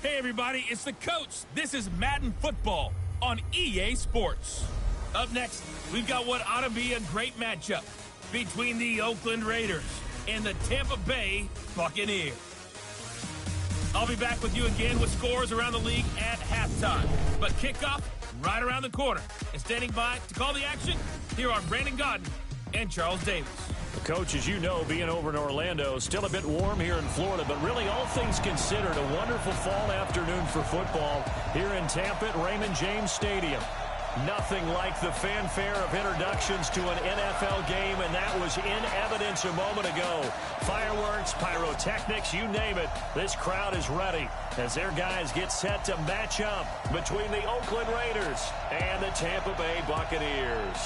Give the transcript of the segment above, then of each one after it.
Hey everybody, it's the coach. This is Madden Football on EA Sports. Up next, we've got what ought to be a great matchup between the Oakland Raiders and the Tampa Bay Buccaneers. I'll be back with you again with scores around the league at halftime. But kickoff right around the corner. And standing by to call the action, here are Brandon Godden and Charles Davis. Coach, as you know, being over in Orlando, still a bit warm here in Florida, but really all things considered, a wonderful fall afternoon for football here in Tampa at Raymond James Stadium. Nothing like the fanfare of introductions to an NFL game, and that was in evidence a moment ago. Fireworks, pyrotechnics, you name it. This crowd is ready as their guys get set to match up between the Oakland Raiders and the Tampa Bay Buccaneers.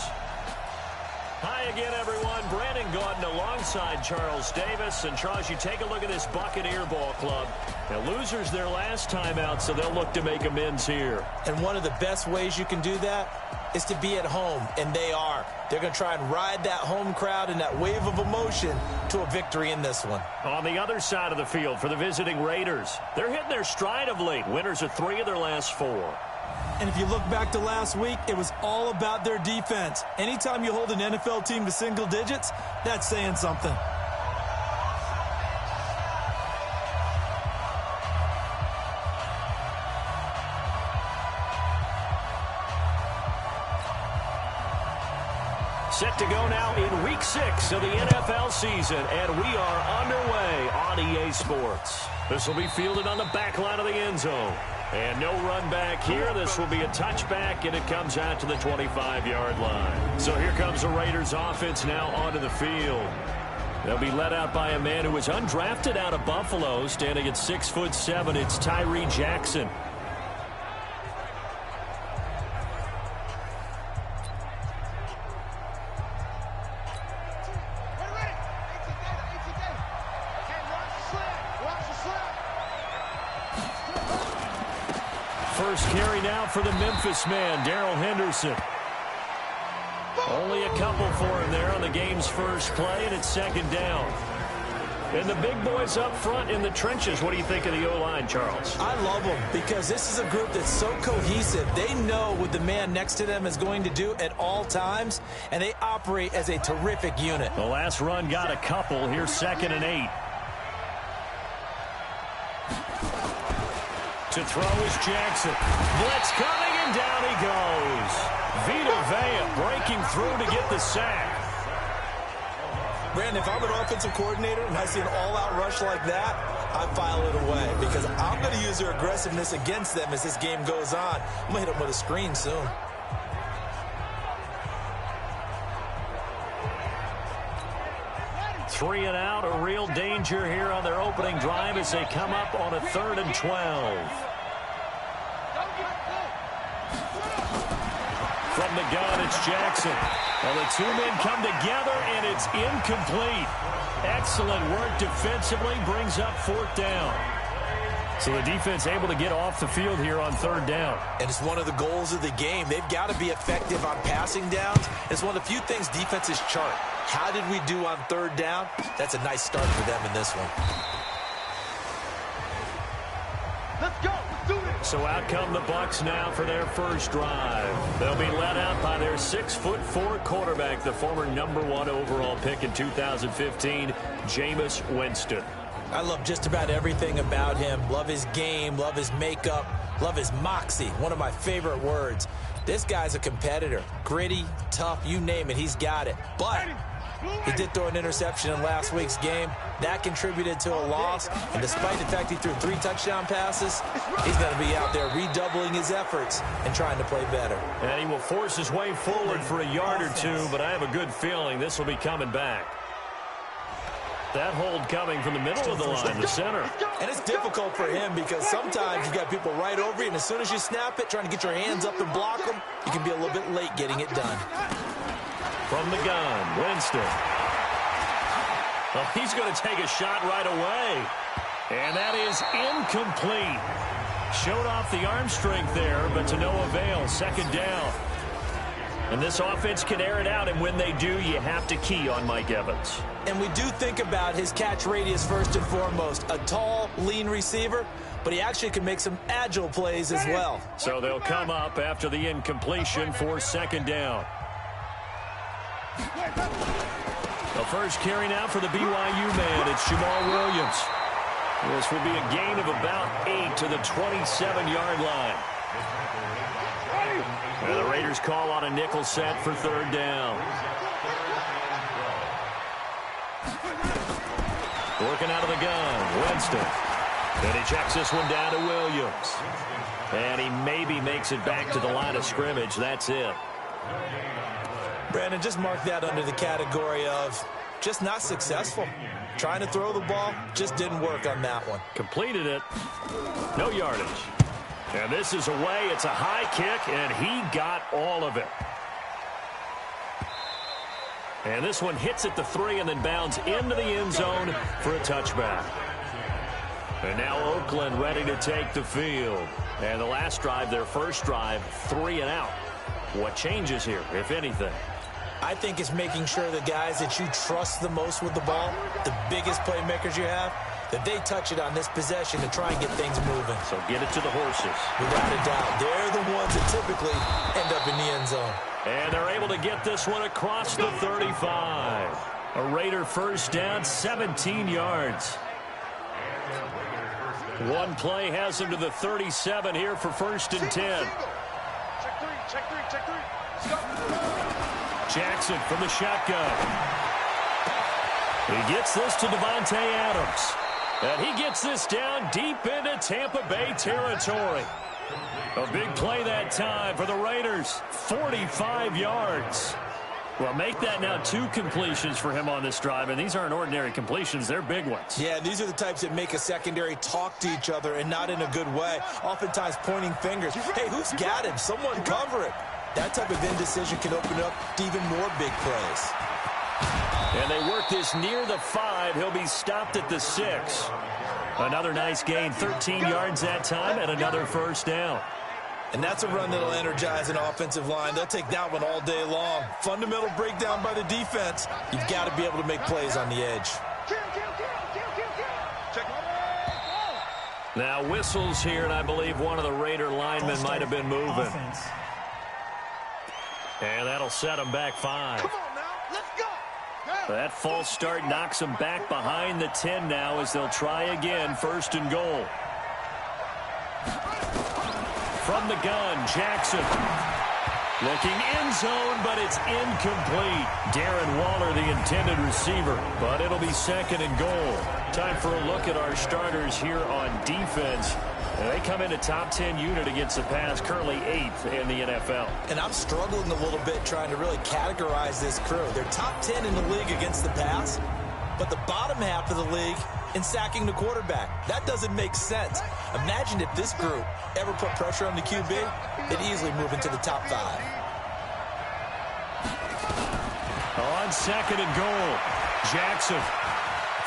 Hi again, everyone. Brandon Gaudin alongside Charles Davis. And, Charles, you take a look at this Buccaneer ball club. Now, losers their last time out, so they'll look to make amends here. And one of the best ways you can do that is to be at home, and they are. They're going to try and ride that home crowd and that wave of emotion to a victory in this one. On the other side of the field for the visiting Raiders, they're hitting their stride of late. Winners of 3 of their last 4. And if you look back to last week, it was all about their defense. Anytime you hold an NFL team to single digits, that's saying something. Set to go now in Week 6 of the NFL season, and we are underway on EA Sports. This will be fielded on the back line of the end zone. And no run back here. This will be a touchback, and it comes out to the 25-yard line. So here comes the Raiders offense now onto the field. They'll be led out by a man who was undrafted out of Buffalo, standing at 6'7". It's Tyree Jackson. First carry now for the Memphis man, Darrell Henderson. Only a couple for him there on the game's first play, and it's second down. And the big boys up front in the trenches. What do you think of the O-line, Charles? I love them because this is a group that's so cohesive. They know what the man next to them is going to do at all times, and they operate as a terrific unit. The last run got a couple. Here's 2nd and 8. To throw is Jackson. Blitz coming, and down he goes. Vita Vea breaking through to get the sack. Brandon, if I'm an offensive coordinator and I see an all-out rush like that, I file it away because I'm going to use their aggressiveness against them as this game goes on. I'm going to hit them with a screen soon. Three and out, a real danger here on their opening drive as they come up on a 3rd and 12. From the gun, it's Jackson. Well, the 2 men come together, and it's incomplete. Excellent work defensively, brings up 4th down. So the defense able to get off the field here on 3rd down. And it's one of the goals of the game. They've got to be effective on passing downs. It's one of the few things defenses chart. How did we do on 3rd down? That's a nice start for them in this one. Let's go. Let's do this. So out come the Bucs now for their first drive. They'll be led out by their 6'4" quarterback, the former #1 overall pick in 2015, Jameis Winston. I love just about everything about him. Love his game, love his makeup, love his moxie, one of my favorite words. This guy's a competitor. Gritty, tough, you name it, he's got it. But he did throw an interception in last week's game. That contributed to a loss. And despite the fact he threw 3 touchdown passes, he's going to be out there redoubling his efforts and trying to play better. And he will force his way forward for a yard or 2, but I have a good feeling this will be coming back. That hold coming from the middle of the line, the center. And it's difficult for him because sometimes you got people right over you, and as soon as you snap it, trying to get your hands up and block them, you can be a little bit late getting it done. From the gun, Winston. Well, he's going to take a shot right away. And that is incomplete. Showed off the arm strength there, but to no avail. 2nd down. And this offense can air it out, and when they do, you have to key on Mike Evans. And we do think about his catch radius first and foremost. A tall, lean receiver, but he actually can make some agile plays as well. So they'll come up after the incompletion for second down. The first carry now for the BYU man. It's Jamal Williams. This will be a gain of about 8 to the 27-yard line. And the Raiders call on a nickel set for third down. Working out of the gun, Winston. And he checks this one down to Williams. And he maybe makes it back to the line of scrimmage. That's it. Brandon, just mark that under the category of just not successful. Trying to throw the ball, just didn't work on that one. Completed it. No yardage. And this is away. It's a high kick, and he got all of it. And this one hits at the 3 and then bounds into the end zone for a touchback. And now Oakland ready to take the field. And the last drive, their first drive, 3 and out. What changes here, if anything? I think it's making sure the guys that you trust the most with the ball, the biggest playmakers you have, that they touch it on this possession to try and get things moving. So get it to the horses. Without a doubt. They're the ones that typically end up in the end zone. And they're able to get this one across the 35. A Raider first down, 17 yards. One play has him to the 37 here for first and 10. Check three. Jackson from the shotgun. He gets this to Devontae Adams. And he gets this down deep into Tampa Bay territory. A big play that time for the Raiders. 45 yards. Well, make that now 2 completions for him on this drive, and these aren't ordinary completions. They're big ones. Yeah, these are the types that make a secondary talk to each other and not in a good way. Oftentimes pointing fingers. Hey, who's got him? Someone cover it. That type of indecision can open up to even more big plays. And they work this near the 5. He'll be stopped at the 6. Another nice gain, 13 yards that time, and another first down. And that's a run that'll energize an offensive line. They'll take that one all day long. Fundamental breakdown by the defense. You've got to be able to make plays on the edge. Now whistles here, and I believe one of the Raider linemen might have been moving. Offense. And that'll set him back 5. Come on now, let's go. That false start knocks them back behind the 10 now as they'll try again, first and goal. From the gun, Jackson. Looking end zone, but it's incomplete. Darren Waller, the intended receiver, but it'll be second and goal. Time for a look at our starters here on defense. And they come into top 10 unit against the pass, currently 8th in the NFL. And I'm struggling a little bit trying to really categorize this crew. They're top 10 in the league against the pass, but the bottom half of the league in sacking the quarterback. That doesn't make sense. Imagine if this group ever put pressure on the QB, they'd easily move into the top 5. On second and goal, Jackson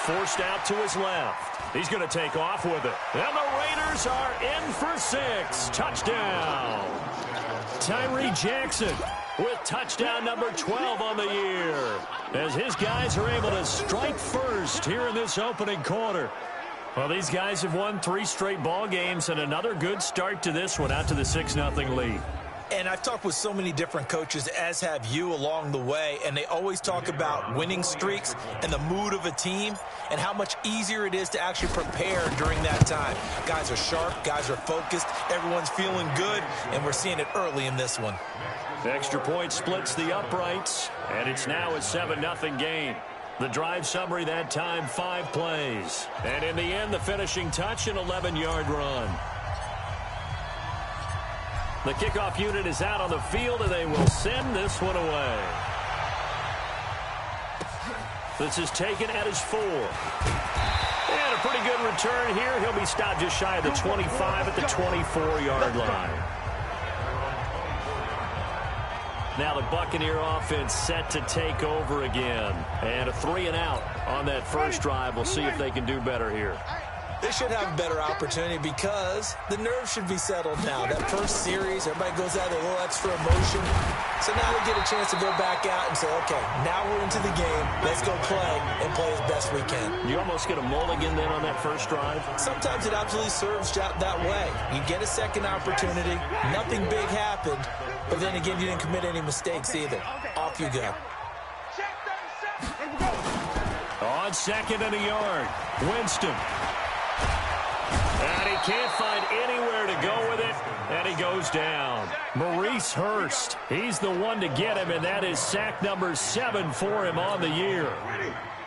forced out to his left. He's going to take off with it. And the Raiders are in for 6. Touchdown. Tyree Jackson with touchdown number 12 on the year, as his guys are able to strike first here in this opening quarter. Well, these guys have won 3 straight ball games, and another good start to this one out to the 6-0 lead. And I've talked with so many different coaches, as have you, along the way, and they always talk about winning streaks and the mood of a team and how much easier it is to actually prepare during that time. Guys are sharp, guys are focused, everyone's feeling good, and we're seeing it early in this one. The extra point splits the uprights, and it's now a 7-0 game. The drive summary that time, 5 plays. And in the end, the finishing touch, an 11-yard run. The kickoff unit is out on the field, and they will send this one away. This is taken at his 4. And a pretty good return here. He'll be stopped just shy of the 25 at the 24-yard line. Now the Buccaneer offense set to take over again. And a 3-and-out on that first drive. We'll see if they can do better here. They should have a better opportunity because the nerves should be settled now. That first series, everybody goes out with a little extra emotion. So now they get a chance to go back out and say, okay, now we're into the game. Let's go play and play as best we can. You almost get a mulligan then on that first drive? Sometimes it absolutely serves that way. You get a second opportunity. Nothing big happened. But then again, you didn't commit any mistakes either. Off you go. On second and a yard, Winston. And he can't find anywhere to go with it, and he goes down. Maurice Hurst, he's the one to get him, and that is sack number 7 for him on the year.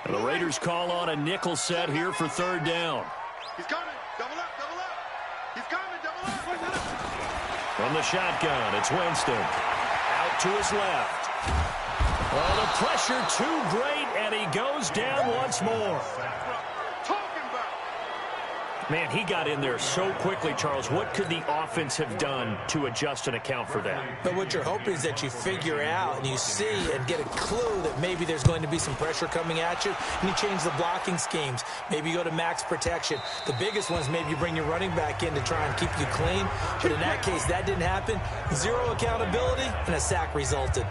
And the Raiders call on a nickel set here for third down. He's coming. Double up, double up. He's coming, double up. From the shotgun, it's Winston. Out to his left. Oh, the pressure too great, and he goes down once more. Man, he got in there so quickly, Charles. What could the offense have done to adjust and account for that? But what you're hoping is that you figure out and you see and get a clue that maybe there's going to be some pressure coming at you, and you change the blocking schemes. Maybe you go to max protection. The biggest one is maybe you bring your running back in to try and keep you clean. But in that case, that didn't happen. Zero accountability, and a sack resulted.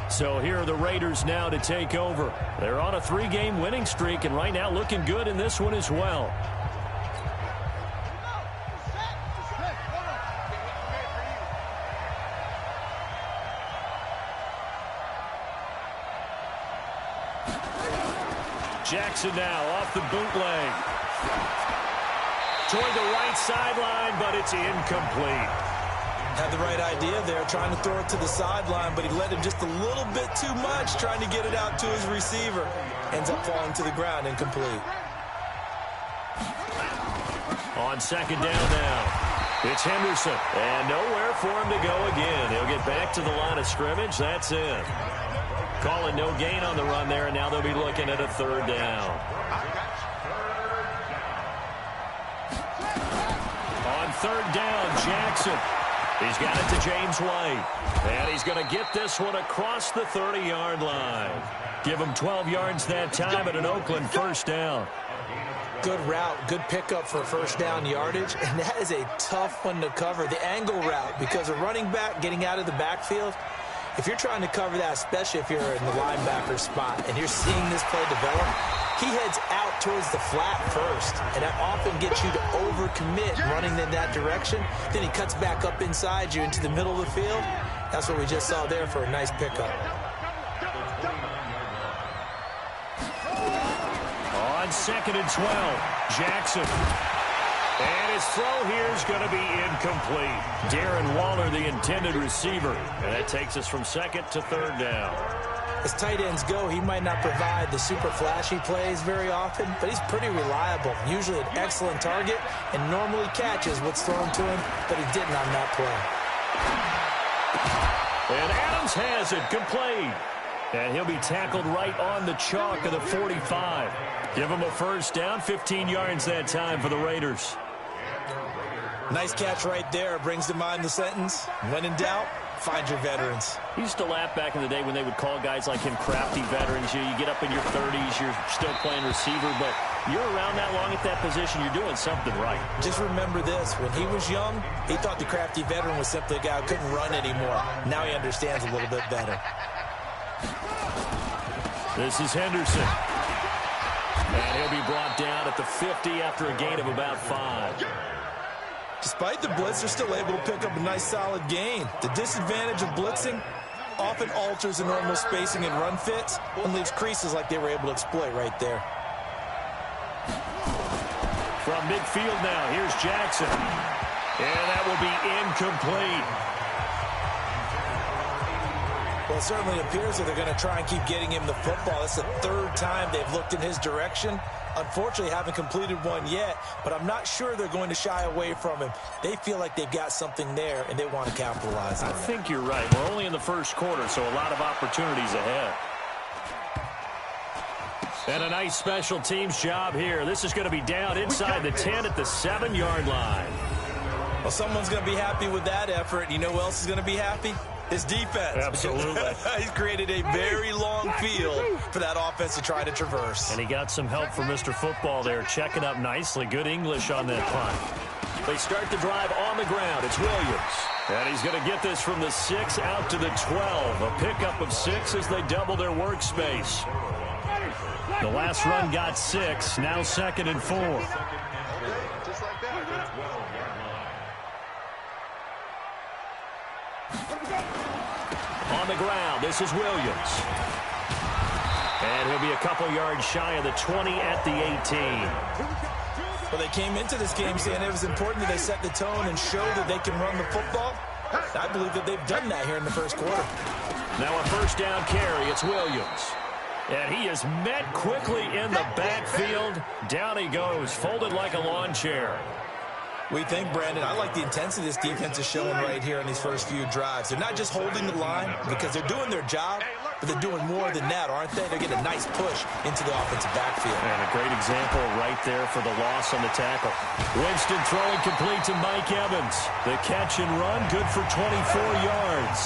So here are the Raiders now to take over. They're on a 3-game winning streak, and right now looking good in this one as well. Jackson now off the bootleg. Toward the right sideline, but it's incomplete. Had the right idea there, trying to throw it to the sideline, but he let him just a little bit too much, trying to get it out to his receiver. Ends up falling to the ground, incomplete. On second down now, it's Henderson. And nowhere for him to go again. He'll get back to the line of scrimmage. That's it. Calling no gain on the run there, and now they'll be looking at a third down. On third down, Jackson. He's got it to James White. And he's going to get this one across the 30-yard line. Give him 12 yards that time at an Oakland first down. Good route, good pickup for first down yardage, and that is a tough one to cover, the angle route, because a running back getting out of the backfield, if you're trying to cover that, especially if you're in the linebacker spot and you're seeing this play develop, he heads out towards the flat first, and that often gets you to overcommit running in that direction. Then he cuts back up inside you into the middle of the field. That's what we just saw there for a nice pickup. On second and 12, Jackson. And his throw here is going to be incomplete. Darren Waller, the intended receiver. And that takes us from second to third down. As tight ends go, he might not provide the super flashy plays very often, but he's pretty reliable. Usually an excellent target and normally catches what's thrown to him, but he didn't on that play. And Adams has it, complete. And he'll be tackled right on the chalk of the 45. Give him a first down, 15 yards that time for the Raiders. Nice catch right there. Brings to mind the sentence, when in doubt, find your veterans. I used to laugh back in the day when they would call guys like him crafty veterans. You get up in your 30s, you're still playing receiver, but you're around that long at that position, you're doing something right. Just remember this, when he was young, he thought the crafty veteran was simply a guy who couldn't run anymore. Now he understands a little bit better. This is Henderson. And he'll be brought down at the 50 after a gain of about 5. Despite the blitz, they're still able to pick up a nice solid gain. The disadvantage of blitzing often alters the normal spacing and run fits and leaves creases like they were able to exploit right there. From midfield now, here's Jackson. And that will be incomplete. Well, it certainly appears that they're going to try and keep getting him the football. That's the third time they've looked in his direction. Unfortunately, haven't completed one yet, but I'm not sure they're going to shy away from him. They feel like they've got something there, and they want to capitalize on it. I think you're right. We're only in the first quarter, so a lot of opportunities ahead. And a nice special teams job here. This is going to be down inside the 10 at the 7-yard line. Well, someone's going to be happy with that effort. You know who else is going to be happy? His defense. Absolutely. He's created a very long field for that offense to try to traverse. And he got some help from Mr. Football there, checking up nicely. Good English on that punt. They start the drive on the ground. It's Williams. And he's going to get this from the 6 out to the 12. A pickup of 6 as they double their workspace. The last run got 6. Now 2nd and 4. Just like that. On the ground, this is Williams. And he'll be a couple yards shy of the 20 at the 18. Well, they came into this game saying it was important that they set the tone and show that they can run the football. I believe that they've done that here in the first quarter. Now a first down carry. It's Williams. And he is met quickly in the backfield. Down he goes, folded like a lawn chair. We think, Brandon, I like the intensity this defense is showing right here in these first few drives. They're not just holding the line because they're doing their job, but they're doing more than that, aren't they? They're getting a nice push into the offensive backfield. And a great example right there for the loss on the tackle. Winston throwing complete to Mike Evans. The catch and run, good for 24 yards.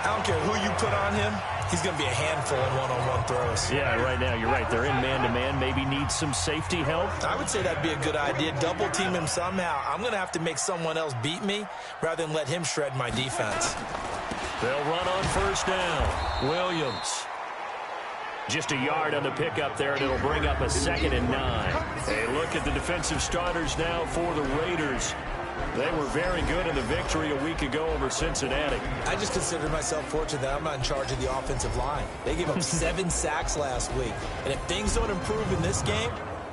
I don't care who you put on him. He's going to be a handful in one-on-one throws. Yeah, right now, you're right. They're in man-to-man. Maybe need some safety help. I would say that'd be a good idea. Double team him somehow. I'm going to have to make someone else beat me rather than let him shred my defense. They'll run on first down. Williams. Just a yard on the pickup there, and it'll bring up a 2nd and 9. A look at the defensive starters now for the Raiders. They were very good in the victory a week ago over Cincinnati. I just consider myself fortunate that I'm not in charge of the offensive line. They gave up 7 sacks last week. And if things don't improve in this game,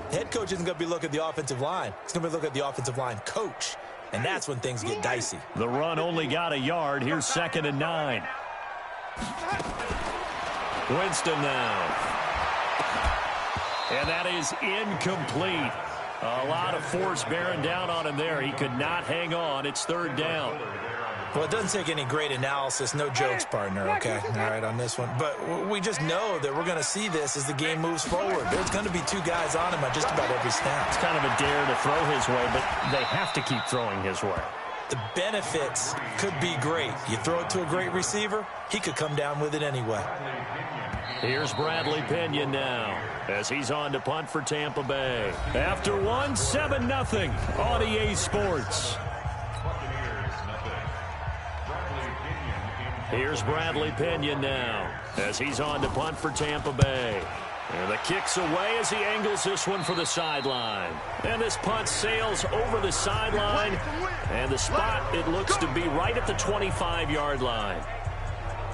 the head coach isn't going to be looking at the offensive line. He's going to be looking at the offensive line coach. And that's when things get dicey. The run only got a yard. Here's 2nd and 9. Winston now. And that is incomplete. A lot of force bearing down on him there. He could not hang on. It's 3rd down. Well, it doesn't take any great analysis. No jokes, partner, okay? All right, on this one. But we just know that we're going to see this as the game moves forward. There's going to be 2 guys on him on just about every snap. It's kind of a dare to throw his way, but they have to keep throwing his way. The benefits could be great. You throw it to a great receiver, he could come down with it anyway. Here's Bradley Pinion now as he's on to punt for Tampa Bay. After 7-0 on EA Sports. Here's Bradley Pinion now as he's on to punt for Tampa Bay. And the kick's away as he angles this one for the sideline. And this punt sails over the sideline. And the spot, it looks to be right at the 25-yard line.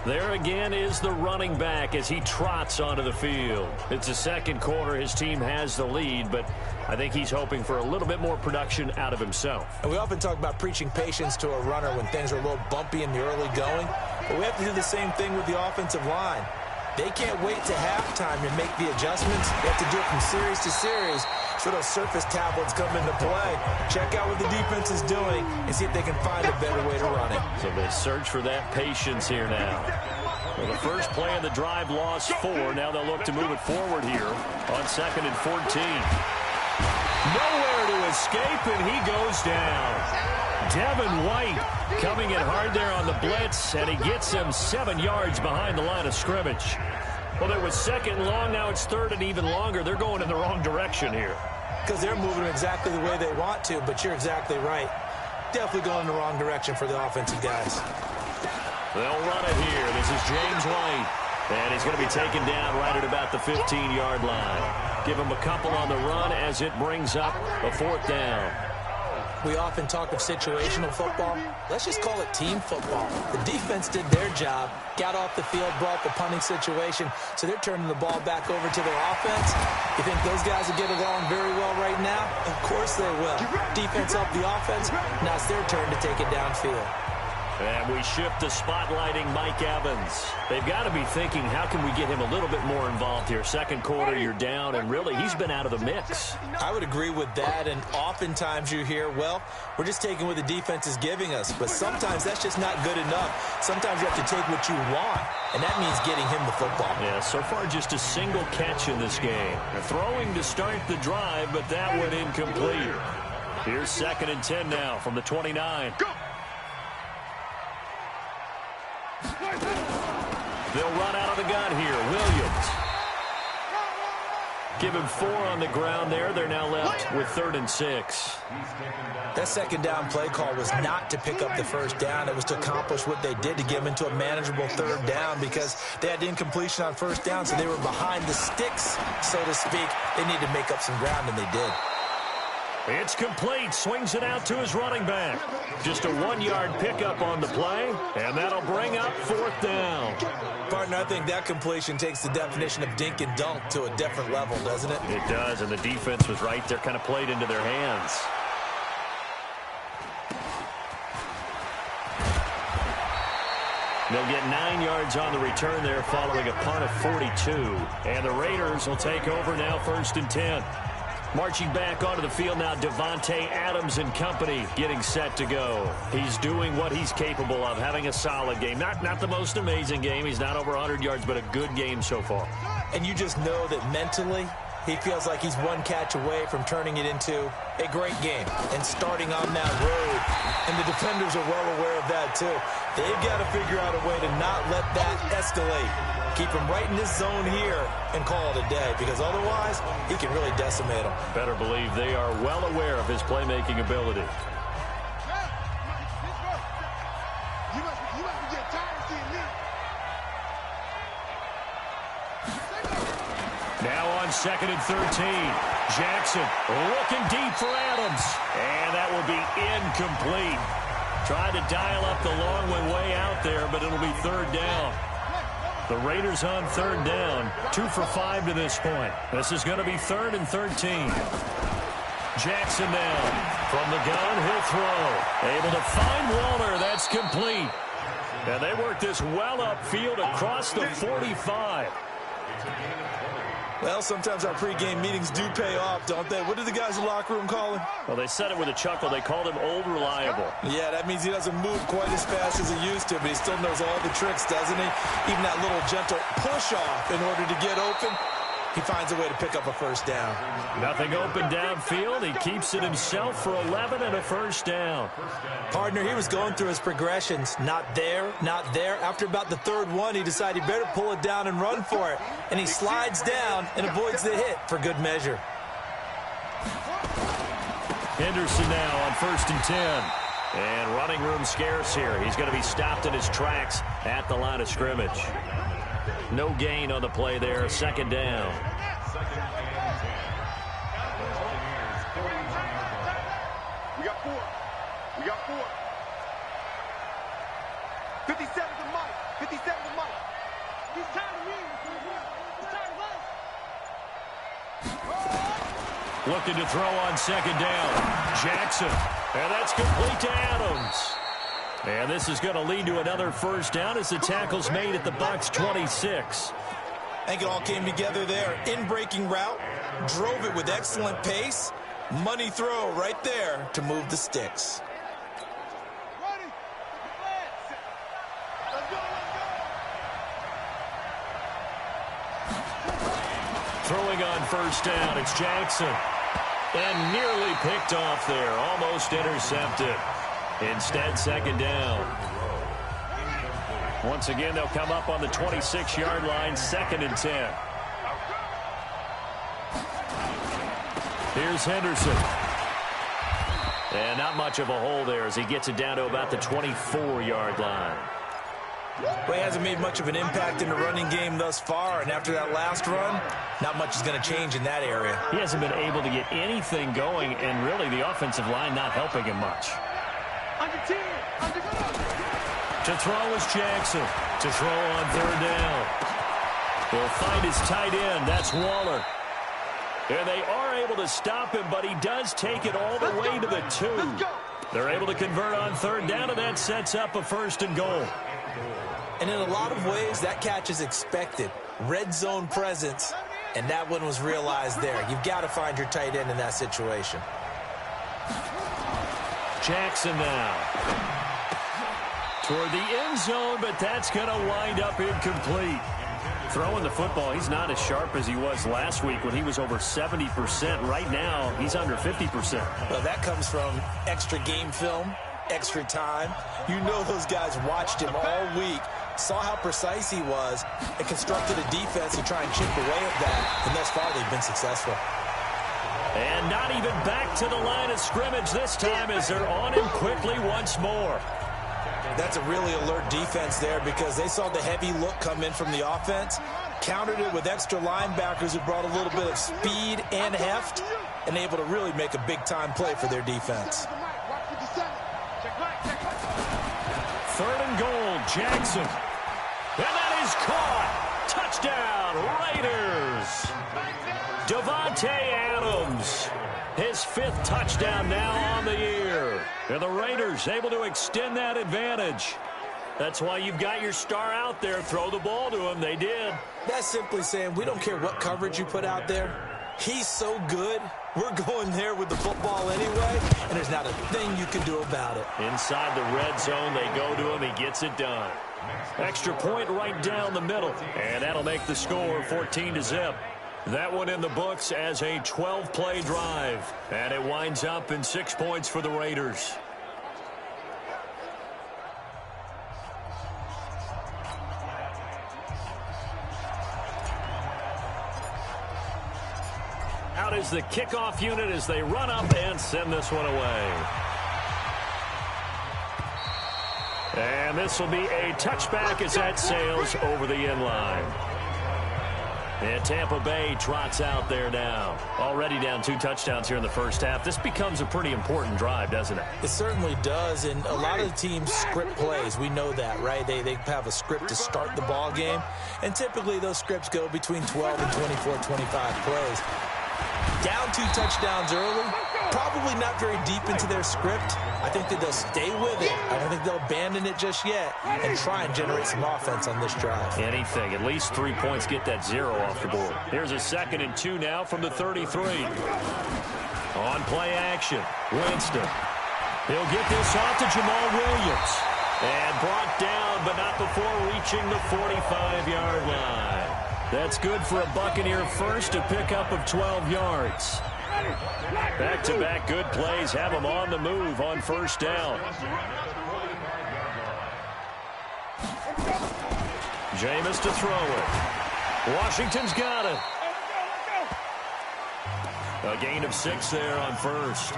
There again is the running back as he trots onto the field. It's the second quarter. His team has the lead, but I think he's hoping for a little bit more production out of himself. And we often talk about preaching patience to a runner when things are a little bumpy in the early going, but we have to do the same thing with the offensive line. They can't wait to halftime to make the adjustments. They have to do it from series to series. So those surface tablets come into play. Check out what the defense is doing and see if they can find a better way to run it. So they search for that patience here now. Well, the first play of the drive lost 4. Now they'll look to move it forward here on 2nd and 14. Nowhere to escape, and he goes down. Devin White coming in hard there on the blitz, and he gets him 7 yards behind the line of scrimmage. Well, there was 2nd and long. Now it's 3rd and even longer. They're going in the wrong direction here. Because they're moving exactly the way they want to, but you're exactly right. Definitely going in the wrong direction for the offensive guys. They'll run it here. This is James White. And he's going to be taken down right at about the 15-yard line. Give him a couple on the run as it brings up a 4th down. We often talk of situational football. Let's just call it team football. The defense did their job, got off the field, brought the punting situation, so they're turning the ball back over to their offense. You think those guys will get along very well right now? Of course they will. Defense helped the offense. Now it's their turn to take it downfield. And we shift to spotlighting Mike Evans. They've got to be thinking, how can we get him a little bit more involved here? Second quarter, you're down, and really, he's been out of the mix. I would agree with that, and oftentimes you hear, well, we're just taking what the defense is giving us. But sometimes that's just not good enough. Sometimes you have to take what you want, and that means getting him the football. Yeah, so far just a single catch in this game. They're throwing to start the drive, but that went incomplete. Here's 2nd and 10 now from the 29. Go! They'll run out of the gun here. Williams. Give him 4 on the ground there. They're now left with 3rd and 6. That second down play call was not to pick up the first down. It was to accomplish what they did, to get them into a manageable 3rd down, because they had incompletion on 1st down, so they were behind the sticks, so to speak. They needed to make up some ground, and they did. It's complete. Swings it out to his running back. Just a 1-yard pickup on the play, and that'll bring up 4th down. Partner, I think that completion takes the definition of dink and dunk to a different level, doesn't it? It does, and the defense was right there, kind of played into their hands. They'll get 9 yards on the return there following a punt of 42. And the Raiders will take over now 1st and 10. Marching back onto the field now, Devontae Adams and company getting set to go. He's doing what he's capable of, having a solid game. Not the most amazing game. He's not over 100 yards, but a good game so far. And you just know that mentally, he feels like he's one catch away from turning it into a great game and starting on that road. And the defenders are well aware of that, too. They've got to figure out a way to not let that escalate. Keep him right in this zone here and call it a day, because otherwise he can really decimate them. Better believe they are well aware of his playmaking ability. You must be getting tired of seeing me. Now on 2nd and 13. Jackson looking deep for Adams. And that will be incomplete. Tried to dial up the long one way out there, but it'll be 3rd down. The Raiders on 3rd down. 2 for 5 to this point. This is going to be 3rd and 13. Jackson now. From the gun, he'll throw. Able to find Waller. That's complete. And they work this well upfield across the 45. Well, sometimes our pregame meetings do pay off, don't they? What do the guys in the locker room call him? Well, they said it with a chuckle. They called him Old Reliable. Yeah, that means he doesn't move quite as fast as he used to, but he still knows all the tricks, doesn't he? Even that little gentle push-off in order to get open, he finds a way to pick up a 1st down. Nothing open downfield. He keeps it himself for 11 and a 1st down. Partner, he was going through his progressions. Not there, not there. After about the 3rd one, he decided he better pull it down and run for it. And he slides down and avoids the hit for good measure. Henderson now on 1st and 10. And running room scarce here. He's going to be stopped in his tracks at the line of scrimmage. No gain on the play there. 2nd down. We got 4. We got 4. 57 to Mike. 57 to Mike. He's tired of me. He's tired of us. Looking to throw on 2nd down. Jackson. And that's complete to Adams. And this is going to lead to another 1st down as the tackle's made at the Bucs 26. I think it all came together there. In-breaking route, drove it with excellent pace. Money throw right there to move the sticks. Ready? Let's go. Throwing on 1st down, it's Jackson. And nearly picked off there, almost intercepted. Instead, 2nd down. Once again, they'll come up on the 26-yard line, 2nd and 10. Here's Henderson. And not much of a hole there as he gets it down to about the 24-yard line. Well, he hasn't made much of an impact in the running game thus far, and after that last run, not much is going to change in that area. He hasn't been able to get anything going, and really the offensive line not helping him much. To throw is Jackson. To throw on 3rd down. He'll find his tight end. That's Waller. And they are able to stop him, but he does take it all the way to the 2. They're able to convert on 3rd down, and that sets up a 1st and goal. And in a lot of ways, that catch is expected. Red zone presence, and that one was realized there. You've got to find your tight end in that situation. Jackson now. Toward the end zone, but that's going to wind up incomplete. Throwing the football, he's not as sharp as he was last week when he was over 70%. Right now, he's under 50%. Well, that comes from extra game film, extra time. You know those guys watched him all week saw how precise he was, and constructed a defense to try and chip away at that, and thus far they've been successful. And not even back to the line of scrimmage this time as they're on him quickly once more. That's a really alert defense there because they saw the heavy look come in from the offense, countered it with extra linebackers who brought a little bit of speed and heft, and able to really make a big-time play for their defense. 3rd and goal, Jackson. And that is caught. Touchdown, Raiders. Davante Adams, his 5th touchdown now on the year. And the Raiders able to extend that advantage. That's why you've got your star out there. Throw the ball to him. They did. That's simply saying we don't care what coverage you put out there. He's so good. We're going there with the football anyway, and there's not a thing you can do about it. Inside the red zone, they go to him. He gets it done. Extra point right down the middle, and that'll make the score 14-0. That one in the books as a 12-play drive, and it winds up in 6 points for the Raiders. Out is the kickoff unit as they run up and send this one away. And this will be a touchback as that sails over the end line. And Tampa Bay trots out there now. Already down 2 touchdowns here in the first half. This becomes a pretty important drive, doesn't it? It certainly does, and a lot of the teams script plays. We know that, right? They have a script to start the ball game, and typically those scripts go between 12 and 24, 25 plays. Down 2 touchdowns early, probably not very deep into their script. I think that they'll stay with it. I don't think they'll abandon it just yet and try and generate some offense on this drive. Anything. At least 3 points, get that 0 off the board. Here's a 2nd and 2 now from the 33. On play action, Winston. He'll get this off to Jamal Williams. And brought down, but not before reaching the 45-yard line. That's good for a Buccaneer first, a pickup of 12 yards. Back-to-back good plays have them on the move on first down. Jameis to throw it. Washington's got it. A gain of 6 there on first.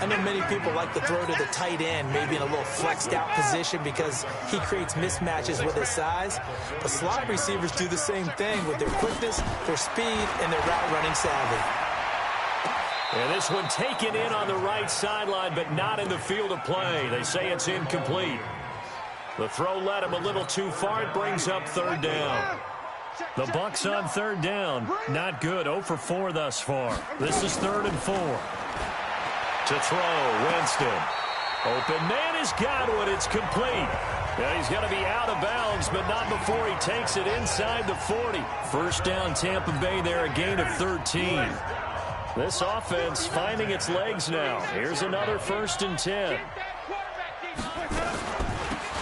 I know many people like to throw to the tight end, maybe in a little flexed out position because he creates mismatches with his size. But slot receivers do the same thing with their quickness, their speed, and their route running savvy. And this one taken in on the right sideline, but not in the field of play. They say it's incomplete. The throw led him a little too far. It brings up 3rd down. The Bucs on 3rd down. Not good. 0 for 4 thus far. This is 3rd and 4. To throw, Winston. Open man has got one. It's complete. Yeah, he's going to be out of bounds, but not before he takes it inside the 40. First down, Tampa Bay there, a gain of 13. This offense finding its legs now. Here's another 1st and 10.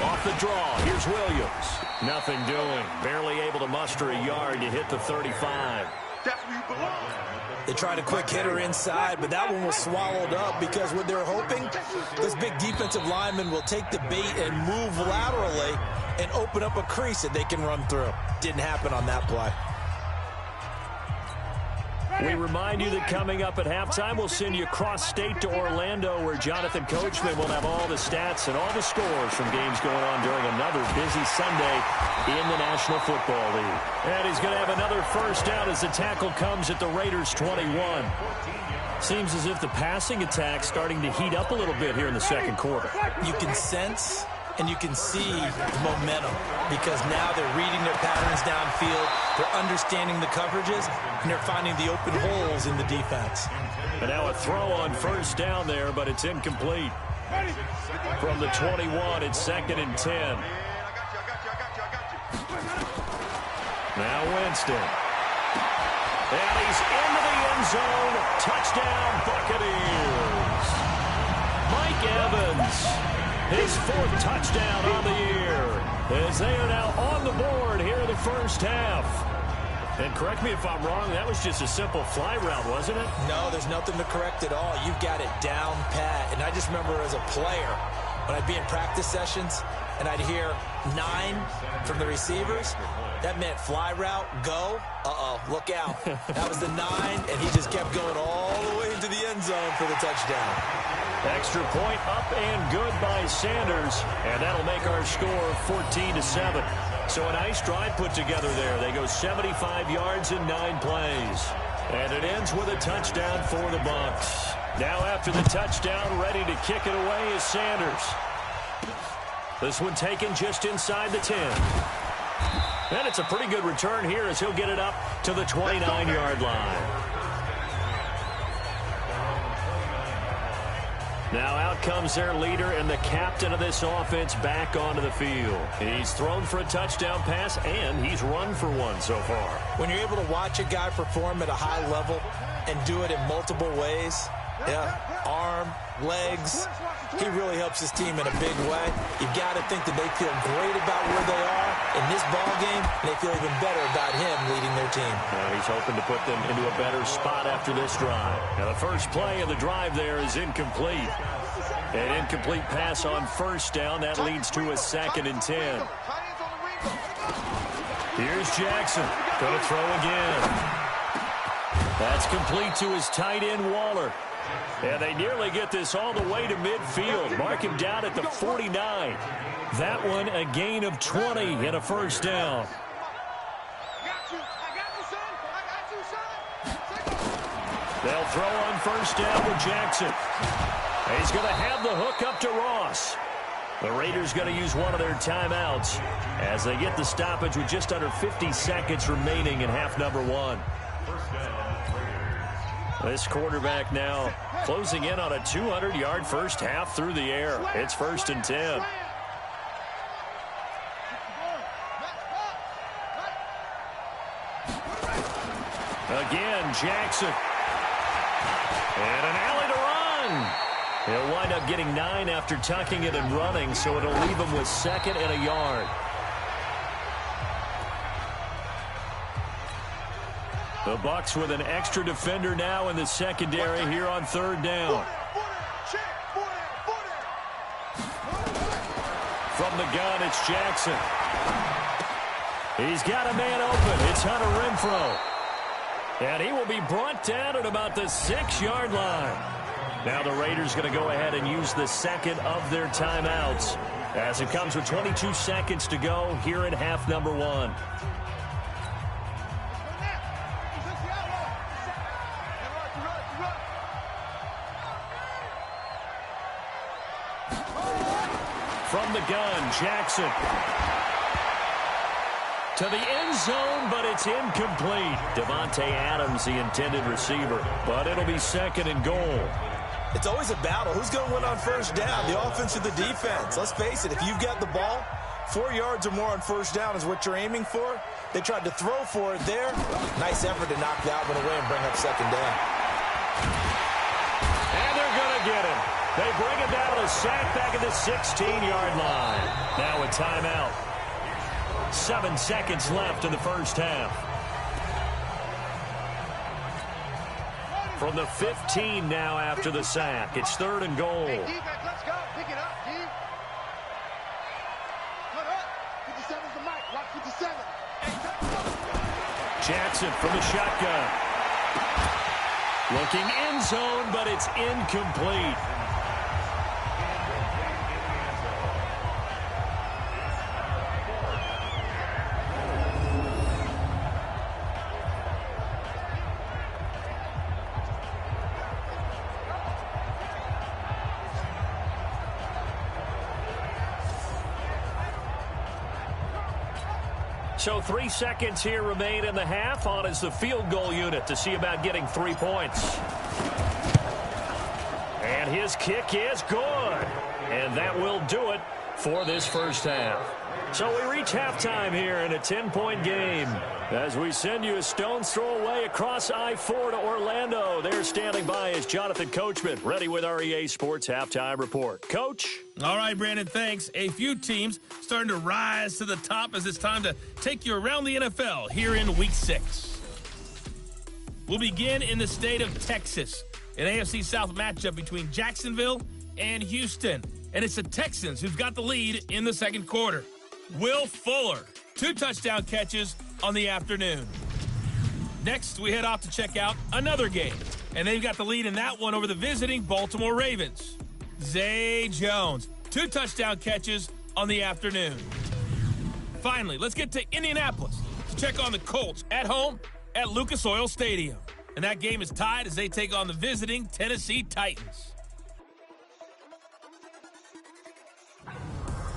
Off the draw, here's Williams. Nothing doing. Barely able to muster a yard to hit the 35. That's where you belong. They tried a quick hitter inside, but that one was swallowed up because what they're hoping, this big defensive lineman will take the bait and move laterally and open up a crease that they can run through. Didn't happen on that play. We remind you that coming up at halftime, we'll send you cross-state to Orlando, where Jonathan Coachman will have all the stats and all the scores from games going on during another busy Sunday in the National Football League. And he's going to have another first down as the tackle comes at the Raiders' 21. Seems as if the passing attack's starting to heat up a little bit here in the second quarter. You can sense and you can see the momentum because now they're reading their patterns downfield, they're understanding the coverages, and they're finding the open holes in the defense. And now a throw on first down there, but it's incomplete. From the 21, it's 2nd and 10. Now Winston. And he's into the end zone. Touchdown, Buccaneers. Mike Evans. His 4th touchdown on the year as they are now on the board here in the first half. And correct me if I'm wrong, that was just a simple fly route, wasn't it? No, there's nothing to correct at all. You've got it down pat. And I just remember as a player, when I'd be in practice sessions, and I'd hear 9 from the receivers, that meant fly route, go, look out. That was the 9, and he just kept going all the way into the end zone for the touchdown. Extra point up and good by Sanders, and that'll make our score 14-7. So a nice drive put together there. They go 75 yards in 9 plays. And it ends with a touchdown for the Bucs. Now after the touchdown, ready to kick it away is Sanders. This one taken just inside the 10. And it's a pretty good return here as he'll get it up to the 29-yard line. Now out comes their leader and the captain of this offense back onto the field. He's thrown for a touchdown pass, and he's run for one so far. When you're able to watch a guy perform at a high level and do it in multiple ways, arm, legs, he really helps his team in a big way. You've got to think that they feel great about where they are in this ball game, and they feel even better about him leading their team. Well, he's hoping to put them into a better spot after this drive. Now the first play of the drive there is incomplete. An incomplete pass on first down. That leads to a 2nd and 10. Here's Jackson. Going to throw again. That's complete to his tight end, Waller. And they nearly get this all the way to midfield. Mark him down at the 49. That one a gain of 20 and a first down. They'll throw on first down with Jackson. He's going to have the hook up to Ross. The Raiders going to use one of their timeouts as they get the stoppage with just under 50 seconds remaining in half number 1. This quarterback now closing in on a 200-yard first half through the air. It's 1st and 10. Again, Jackson. And an alley to run. He'll wind up getting 9 after tucking it and running, so it'll leave him with 2nd and a yard. The Bucs with an extra defender now in the secondary here on 3rd down. From the gun, it's Jackson. He's got a man open. It's Hunter Renfrow. And he will be brought down at about the 6-yard line. Now the Raiders going to go ahead and use the 2nd of their timeouts as it comes with 22 seconds to go here in half number 1. From the gun, Jackson. To the end zone, but it's incomplete. Devontae Adams, the intended receiver. But it'll be 2nd and goal. It's always a battle. Who's going to win on first down, the offense or the defense? Let's face it, if you've got the ball, 4 yards or more on first down is what you're aiming for. They tried to throw for it there. Nice effort to knock that one away and bring up 2nd down. And they're going to get him. They bring it down to a sack back at the 16-yard line. Now a timeout. 7 seconds left in the first half. From the 15 now after the sack. It's 3rd and goal. Hey, defense, let's go. Pick it up, D. Cut up. 57's the mic. Watch 57. Jackson from the shotgun. Looking end zone, but it's incomplete. So 3 seconds here remain in the half. On is the field goal unit to see about getting 3 points. And his kick is good. And that will do it for this first half. So we reach halftime here in a 10-point game. As we send you a stone's throw away across I-4 to Orlando. There standing by is Jonathan Coachman, ready with our EA Sports Halftime Report. Coach? All right, Brandon, thanks. A few teams starting to rise to the top as it's time to take you around the NFL here in Week 6. We'll begin in the state of Texas. An AFC South matchup between Jacksonville and Houston. and it's the Texans who've got the lead in the second quarter. Will Fuller, 2 touchdown catches on the afternoon. Next, we head off to check out another game, and they've got the lead in that one over the visiting Baltimore Ravens. Zay Jones, 2 touchdown catches on the afternoon. Finally, let's get to Indianapolis to check on the Colts at home at Lucas Oil Stadium. And that game is tied as they take on the visiting Tennessee Titans.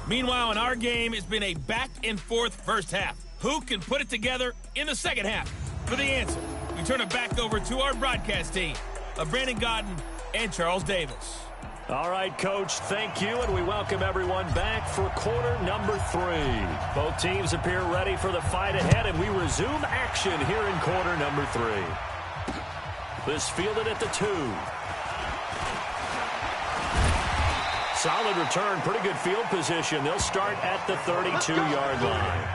Meanwhile, in our game, it's been a back-and-forth first half. Who can put it together in the second half? For the answer, we turn it back over to our broadcast team of Brandon Godden and Charles Davis. All right, Coach, thank you, and we welcome everyone back for quarter number 3. Both teams appear ready for the fight ahead, and we resume action here in quarter number 3. This fielded at the 2. Solid return, pretty good field position. They'll start at the 32-yard line.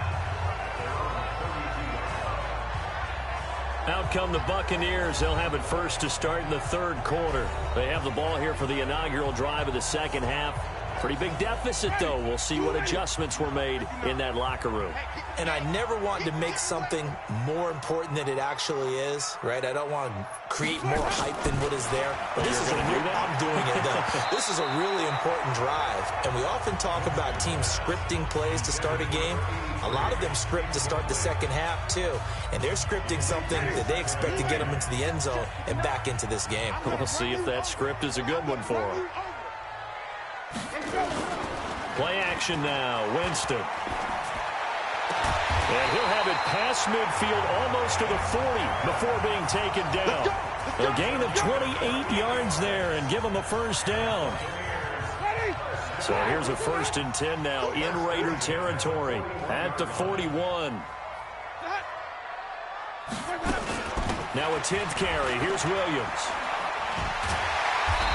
Out come the Buccaneers. They'll have it first to start in the third quarter. They have the ball here for the inaugural drive of the second half. Pretty big deficit, though. We'll see what adjustments were made in that locker room. And I never want to make something more important than it actually is, right? I don't want to create more hype than what is there. But this is I'm doing it, though. This is a really important drive. And we often talk about teams scripting plays to start a game. A lot of them script to start the second half, too. And they're scripting something that they expect to get them into the end zone and back into this game. We'll see if that script is a good one for them. Play action now, Winston. And he'll have it past midfield almost to the 40 before being taken down. A gain of 28 yards there and give him a first down. So here's a 1st and 10 now in Raider territory at the 41. Now a 10th carry. Here's Williams.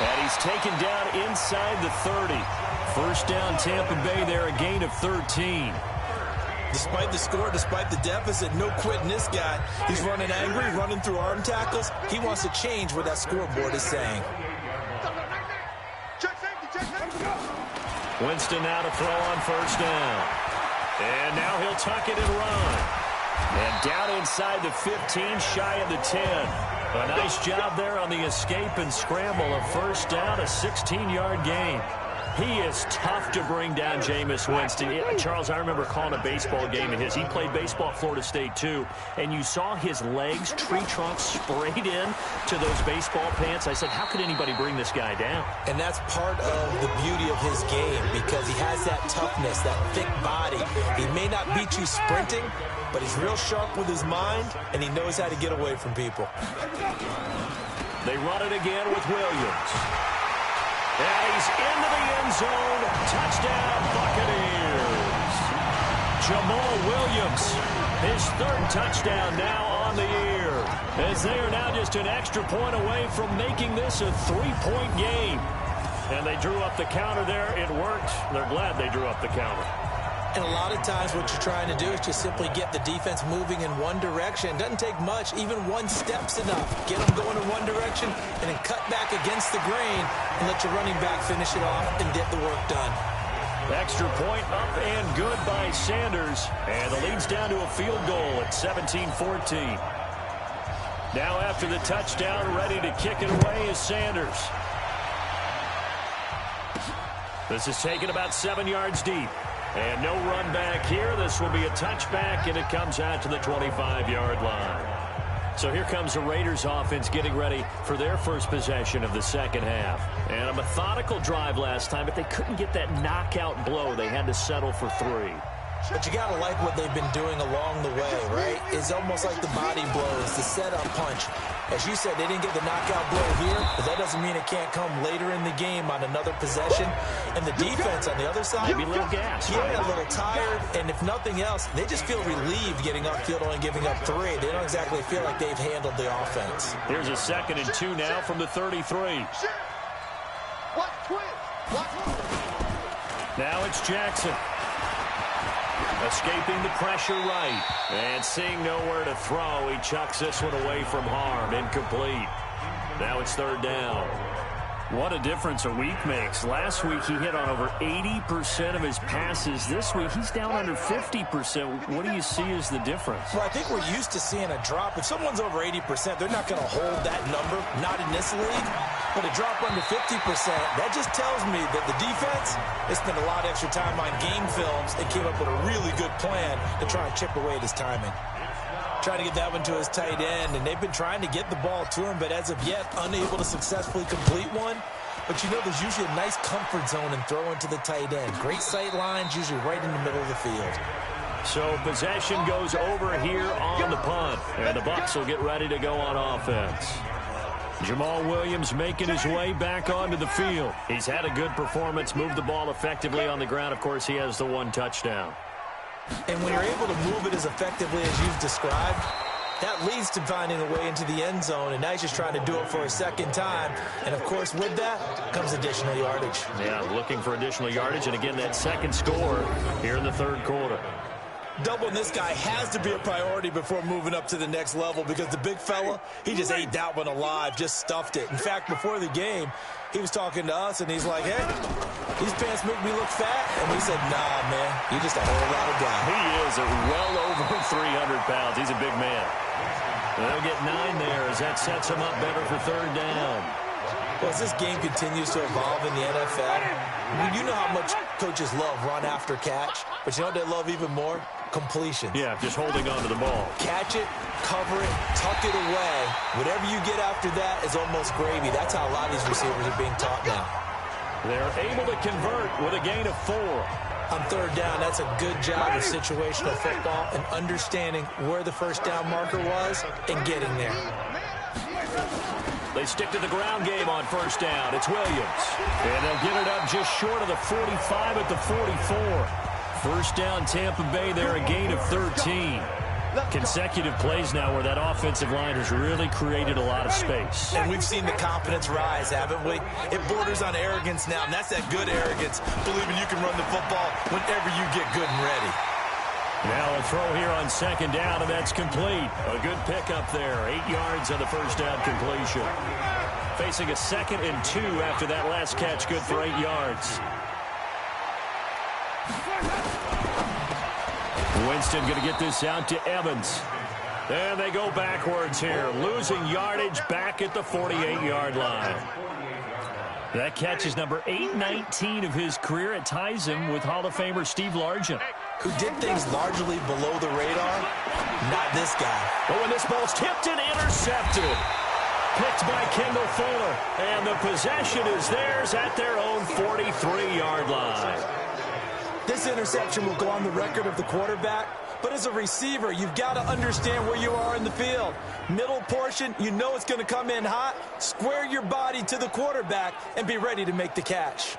And he's taken down inside the 30. First down, Tampa Bay there, a gain of 13. Despite the score, despite the deficit, no quitting this guy. He's running angry, running through arm tackles. He wants to change what that scoreboard is saying. Winston now to throw on first down. And now he'll tuck it and run. And down inside the 15, shy of the 10. A nice job there on the escape and scramble. A first down, a 16-yard gain. He is tough to bring down, Jameis Winston. Charles, I remember calling a baseball game of his. He played baseball at Florida State, too. And you saw his legs, tree trunks sprayed in to those baseball pants. I said, how could anybody bring this guy down? And that's part of the beauty of his game because he has that toughness, that thick body. He may not beat you sprinting, but he's real sharp with his mind, and he knows how to get away from people. They run it again with Williams. And he's into the end zone. Touchdown, Buccaneers. Jamal Williams, his 3rd touchdown now on the year. As they are now just an extra point away from making this a 3-point game. And they drew up the counter there. It worked. They're glad they drew up the counter. And a lot of times what you're trying to do is just simply get the defense moving in one direction. It doesn't take much. Even one step's enough. Get them going in one direction and then cut back against the grain and let your running back finish it off and get the work done. Extra point up and good by Sanders. And the lead's down to a field goal at 17-14. Now after the touchdown, ready to kick it away is Sanders. This is taken about 7 yards deep. And no run back here. This will be a touchback, and it comes out to the 25-yard line. So here comes the Raiders offense getting ready for their first possession of the second half. And a methodical drive last time, but they couldn't get that knockout blow. They had to settle for 3. But you got to like what they've been doing along the way, right? It's almost like the body blows, the setup punch. As you said, they didn't get the knockout blow here, but that doesn't mean it can't come later in the game on another possession. And the defense on the other side, maybe a little gas, right? A little tired, and if nothing else, they just feel relieved getting upfield only giving up 3. They don't exactly feel like they've handled the offense. Here's a 2nd and 2 now from the 33. Now it's Jackson. Escaping the pressure right. And seeing nowhere to throw, he chucks this one away from harm. Incomplete. Now it's 3rd down. What a difference a week makes. Last week he hit on over 80% of his passes. This week he's down under 50%. What do you see as the difference? Well, I think we're used to seeing a drop. If someone's over 80%, they're not going to hold that number, not in this league. But a drop under 50%, that just tells me that the defense, they spent a lot of extra time on game films and came up with a really good plan to try and chip away at his timing. Trying to get that one to his tight end, and they've been trying to get the ball to him, but as of yet, unable to successfully complete one. But you know, there's usually a nice comfort zone in throwing to the tight end. Great sight lines, usually right in the middle of the field. So possession goes over here on the punt, and the Bucs will get ready to go on offense. Jamal Williams making his way back onto the field. He's had a good performance, moved the ball effectively on the ground. Of course, he has the one touchdown. And when you're able to move it as effectively as you've described, that leads to finding a way into the end zone, and now he's just trying to do it for a second time. And, of course, with that comes additional yardage. Yeah, looking for additional yardage, and again, that second score here in the third quarter. Doubling this guy has to be a priority before moving up to the next level, because the big fella, he just ate that one alive, just stuffed it. In fact, before the game, he was talking to us, and he's like, hey, these pants make me look fat. And we said, nah, man, you're just a whole lot of guy. He is well over 300 pounds. He's a big man. They'll get 9 there as that sets him up better for third down. Well, as this game continues to evolve in the NFL, you know how much coaches love run after catch, but you know what they love even more? Completion. Yeah, just holding on to the ball. Catch it, cover it, tuck it away. Whatever you get after that is almost gravy. That's how a lot of these receivers are being taught now. They're able to convert with a gain of 4. On third down, that's a good job of situational football and understanding where the first down marker was and getting there. They stick to the ground game on first down. It's Williams. And they'll get it up just short of the 45 at the 44. First down, Tampa Bay there, a gain of 13. Consecutive plays now where that offensive line has really created a lot of space. And we've seen the confidence rise, haven't we? It borders on arrogance now, and that's that good arrogance, believing you can run the football whenever you get good and ready. Now a throw here on second down, and that's complete. A good pickup there. 8 yards on the first down completion. Facing a 2nd and 2 after that last catch, good for 8 yards. Winston going to get this out to Evans. And they go backwards here, losing yardage back at the 48-yard line. That catch is number 819 of his career. It ties him with Hall of Famer Steve Largent, who did things largely below the radar. Not this guy. Oh, and this ball's tipped and intercepted. Picked by Kendall Fuller. And the possession is theirs at their own 43-yard line. This interception will go on the record of the quarterback, but as a receiver, you've got to understand where you are in the field. Middle portion, you know it's going to come in hot. Square your body to the quarterback and be ready to make the catch.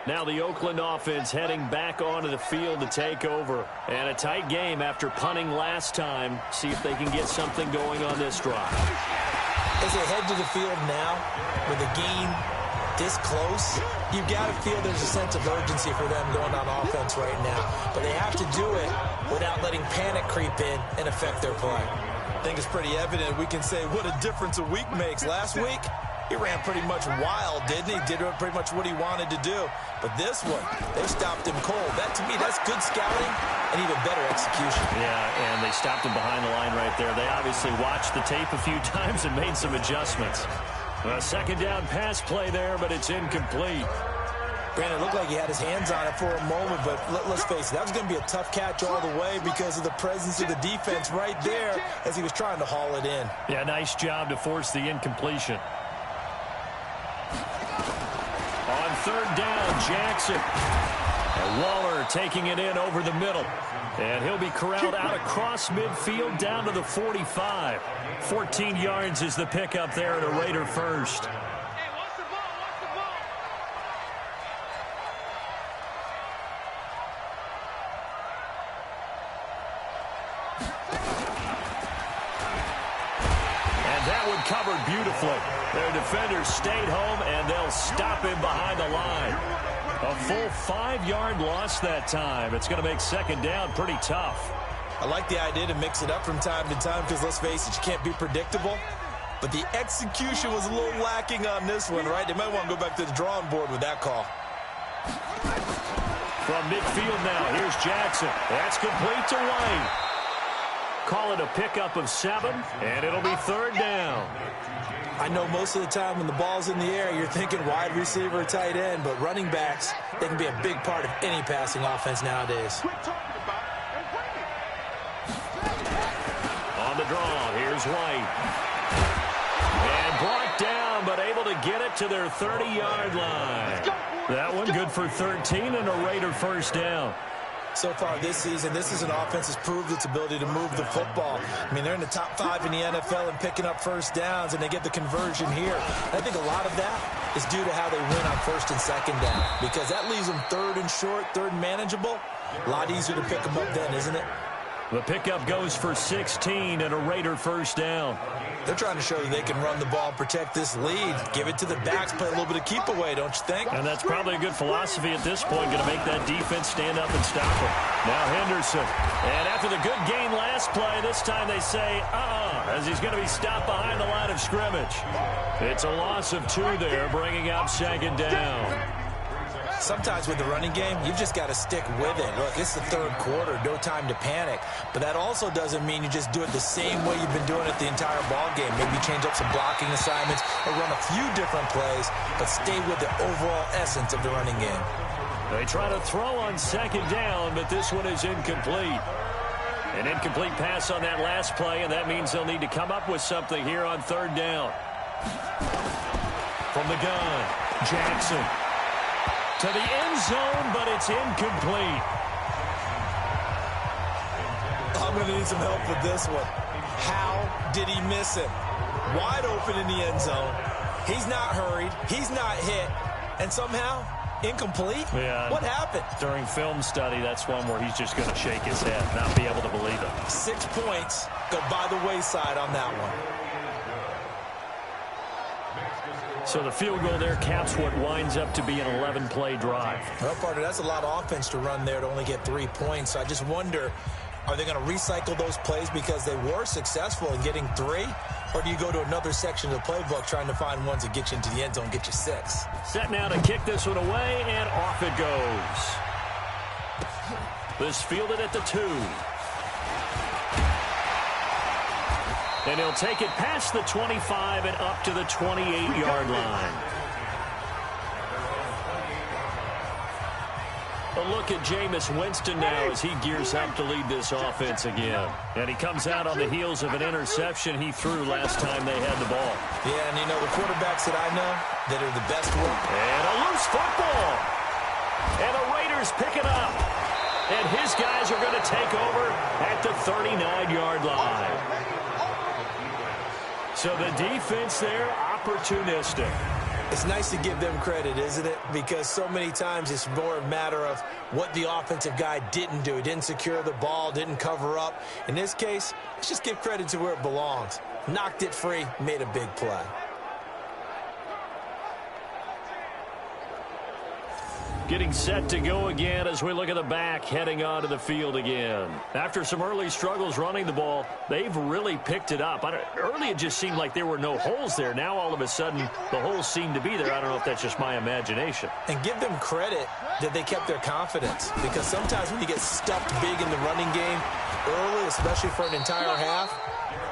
Now the Oakland offense heading back onto the field to take over. And a tight game after punting last time. See if they can get something going on this drive. As they head to the field now, with a game this close, you've got to feel there's a sense of urgency for them going on offense right now. But they have to do it without letting panic creep in and affect their play. I think it's pretty evident. We can say what a difference a week makes. Last week, he ran pretty much wild, didn't he? Did pretty much what he wanted to do. But this one, they stopped him cold. That, to me, that's good scouting and even better execution. Yeah, and they stopped him behind the line right there. They obviously watched the tape a few times and made some adjustments. A second down pass play there, but it's incomplete. Brandon, it looked like he had his hands on it for a moment, but let's face it, that was going to be a tough catch all the way because of the presence of the defense right there as he was trying to haul it in. Yeah, nice job to force the incompletion. On third down, Jackson. And Waller taking it in over the middle. And he'll be corralled out across midfield down to the 45. 14 yards is the pickup there at a Raider first. Hey, watch the ball, watch the ball. And that one covered beautifully. Their defenders stayed home, and they'll stop him behind the line. A full 5-yard loss that time. It's going to make second down pretty tough. I like the idea to mix it up from time to time because, let's face it, you can't be predictable. But the execution was a little lacking on this one, right? They might want to go back to the drawing board with that call. From midfield now, here's Jackson. That's complete to White. Call it a pickup of 7, and it'll be 3rd down. I know most of the time when the ball's in the air, you're thinking wide receiver, tight end, but running backs, they can be a big part of any passing offense nowadays. On the draw, here's White. And brought down, but able to get it to their 30-yard line. That one good for 13 and a Raider first down. So far this season, this is an offense that's proved its ability to move the football. I mean, they're in the top 5 in the NFL and picking up first downs, and they get the conversion here. I think a lot of that is due to how they win on 1st and 2nd down, because that leaves them 3rd and short, 3rd and manageable. A lot easier to pick them up then, isn't it? The pickup goes for 16 and a Raider first down. They're trying to show that they can run the ball, protect this lead, give it to the backs, play a little bit of keep away, don't you think? And that's probably a good philosophy at this point, going to make that defense stand up and stop it. Now Henderson. And after the good game last play, this time they say, as he's going to be stopped behind the line of scrimmage. It's a loss of 2 there, bringing up 2nd down. Sometimes with the running game, you've just got to stick with it. Look, it's the 3rd quarter, no time to panic. But that also doesn't mean you just do it the same way you've been doing it the entire ball game. Maybe change up some blocking assignments or run a few different plays, but stay with the overall essence of the running game. They try to throw on 2nd down, but this one is incomplete. An incomplete pass on that last play, and that means they'll need to come up with something here on 3rd down. From the gun, Jackson. To the end zone, but it's incomplete. I'm going to need some help with this one. How did he miss him? Wide open in the end zone. He's not hurried. He's not hit. And somehow, incomplete? Yeah. What happened? During film study, that's one where he's just going to shake his head, not be able to believe it. 6 points go by the wayside on that one. So the field goal there caps what winds up to be an 11-play drive. Well, partner, that's a lot of offense to run there to only get 3 points. So I just wonder, are they going to recycle those plays because they were successful in getting 3? Or do you go to another section of the playbook trying to find ones that get you into the end zone, get you 6? Set now to kick this one away, and off it goes. This fielded at the 2. And he'll take it past the 25 and up to the 28-yard line. A look at Jameis Winston now as he gears up to lead this offense again. And he comes out on the heels of an interception he threw last time they had the ball. Yeah, and you know, the quarterbacks that I know that are the best one. And a loose football. And the Raiders pick it up. And his guys are going to take over at the 39-yard line. So the defense there, opportunistic. It's nice to give them credit, isn't it? Because so many times it's more a matter of what the offensive guy didn't do. He didn't secure the ball, didn't cover up. In this case, let's just give credit to where it belongs. Knocked it free, made a big play. Getting set to go again as we look at the back heading onto the field again. After some early struggles running the ball, they've really picked it up. Early it just seemed like there were no holes there. Now all of a sudden the holes seem to be there. I don't know if that's just my imagination. And give them credit that they kept their confidence. Because sometimes when you get stuffed big in the running game early, especially for an entire half,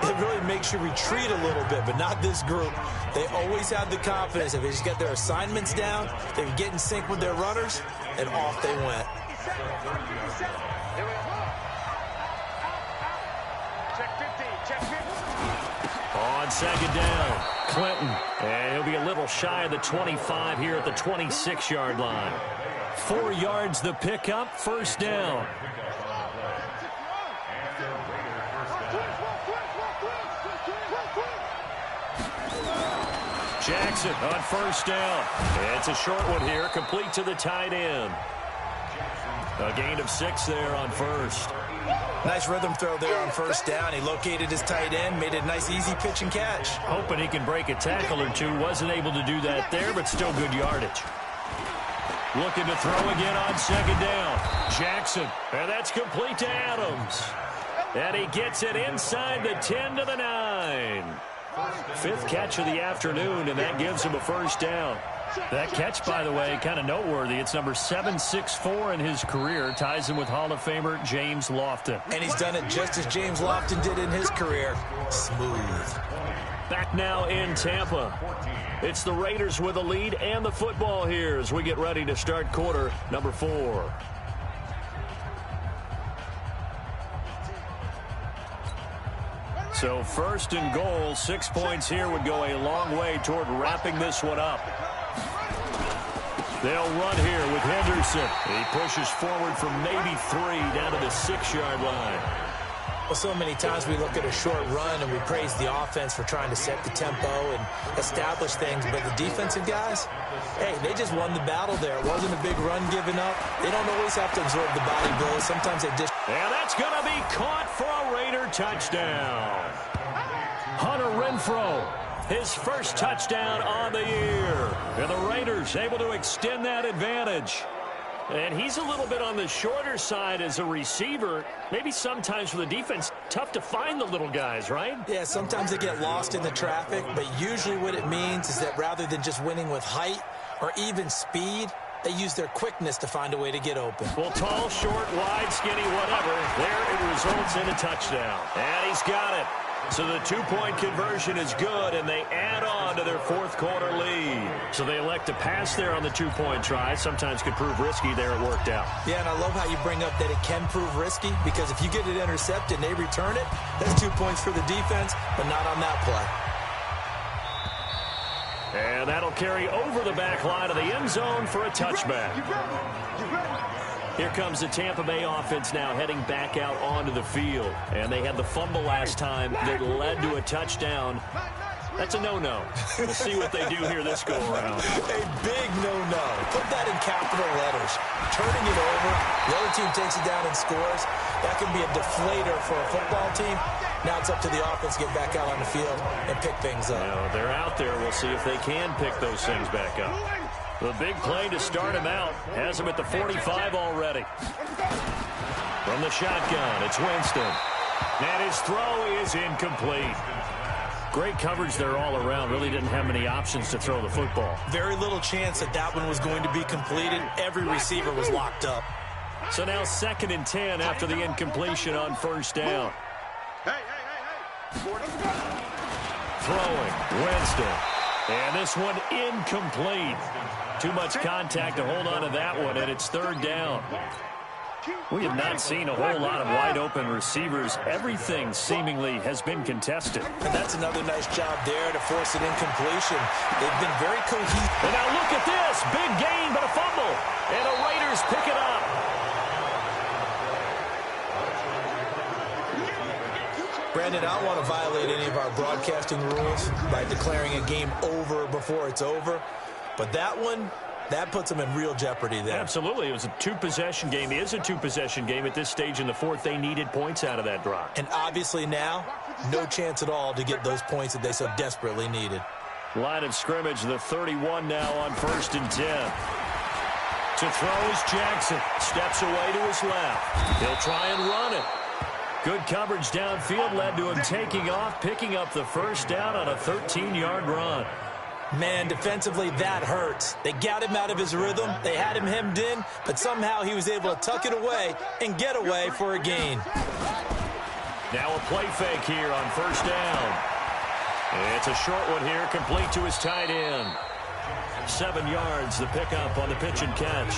it really makes you retreat a little bit, but not this group. They always have the confidence. If they just get their assignments down, they would get in sync with their runners, and off they went. On 2nd down, Clinton. And he'll be a little shy of the 25 here at the 26-yard line. 4 yards the pickup, 1st down. Jackson on 1st down. It's a short one here, complete to the tight end. A gain of 6 there on 1st. Nice rhythm throw there on 1st down. He located his tight end, made it a nice easy pitch and catch. Hoping he can break a tackle or two. Wasn't able to do that there, but still good yardage. Looking to throw again on 2nd down. Jackson, and that's complete to Adams. And he gets it inside the 10 to the 9. Fifth catch of the afternoon, and that gives him a first down. That catch, by the way, kind of noteworthy. It's number 764 in his career. Ties him with Hall of Famer James Lofton. And he's done it just as James Lofton did in his career. Smooth. Back now in Tampa. It's the Raiders with a lead and the football here as we get ready to start quarter number 4. So first and goal, 6 points here would go a long way toward wrapping this one up. They'll run here with Henderson. He pushes forward from maybe 3 down to the 6-yard line. Well, so many times we look at a short run and we praise the offense for trying to set the tempo and establish things, but the defensive guys, hey, they just won the battle there. It wasn't a big run given up. They don't always have to absorb the body blows. Sometimes they just... And that's going to be caught for a Raider touchdown. Hunter Renfrow, his first touchdown on the year. And the Raiders able to extend that advantage. And he's a little bit on the shorter side as a receiver. Maybe sometimes for the defense, tough to find the little guys, right? Yeah, sometimes they get lost in the traffic, but usually what it means is that rather than just winning with height or even speed, they use their quickness to find a way to get open. Well, tall, short, wide, skinny, whatever. There it results in a touchdown. And he's got it. So the 2-point conversion is good, and they add on to their fourth quarter lead. So they elect to pass there on the 2-point try. Sometimes could prove risky. There it worked out. Yeah, and I love how you bring up that it can prove risky, because if you get it intercepted and they return it, that's 2 points for the defense, but not on that play. And that'll carry over the back line of the end zone for a touchback. Here comes the Tampa Bay offense now heading back out onto the field. And they had the fumble last time that led to a touchdown. That's a no-no. We'll see what they do here this go-around. A big no-no. Put that in capital letters. Turning it over, the other team takes it down and scores. That can be a deflator for a football team. Now it's up to the offense to get back out on the field and pick things up. They're out there. We'll see if they can pick those things back up. The big play to start him out. Has him at the 45 already. From the shotgun, it's Winston. And his throw is incomplete. Great coverage there all around. Really didn't have many options to throw the football. Very little chance that that one was going to be completed. Every receiver was locked up. So now 2nd and 10 after the incompletion on first down. Throwing, Winston. And this one incomplete. Too much contact to hold on to that one, and it's 3rd down. We have not seen a whole lot of wide-open receivers. Everything seemingly has been contested. And that's another nice job there to force an incompletion. They've been very cohesive. And now look at this. Big gain, but a fumble. And the Raiders pick it up. Brandon, I don't want to violate any of our broadcasting rules by declaring a game over before it's over. But that one, that puts them in real jeopardy there. Absolutely. It was a 2-possession game. It is a 2-possession game at this stage in the fourth. They needed points out of that drive. And obviously now, no chance at all to get those points that they so desperately needed. Line of scrimmage, the 31 now on 1st and 10. To throw is Jackson. Steps away to his left. He'll try and run it. Good coverage downfield led to him taking off, picking up the first down on a 13-yard run. Man, defensively, that hurts. They got him out of his rhythm. They had him hemmed in, but somehow he was able to tuck it away and get away for a gain. Now a play fake here on first down. It's a short one here, complete to his tight end. 7 yards, the pickup on the pitch and catch.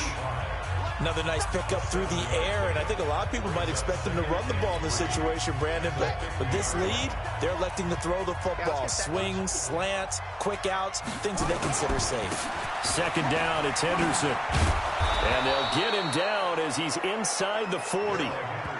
Another nice pickup through the air, and I think a lot of people might expect them to run the ball in this situation, Brandon, but with this lead, they're electing to throw the football. Swings, slants, quick outs, things that they consider safe. 2nd down, it's Henderson. And they'll get him down as he's inside the 40.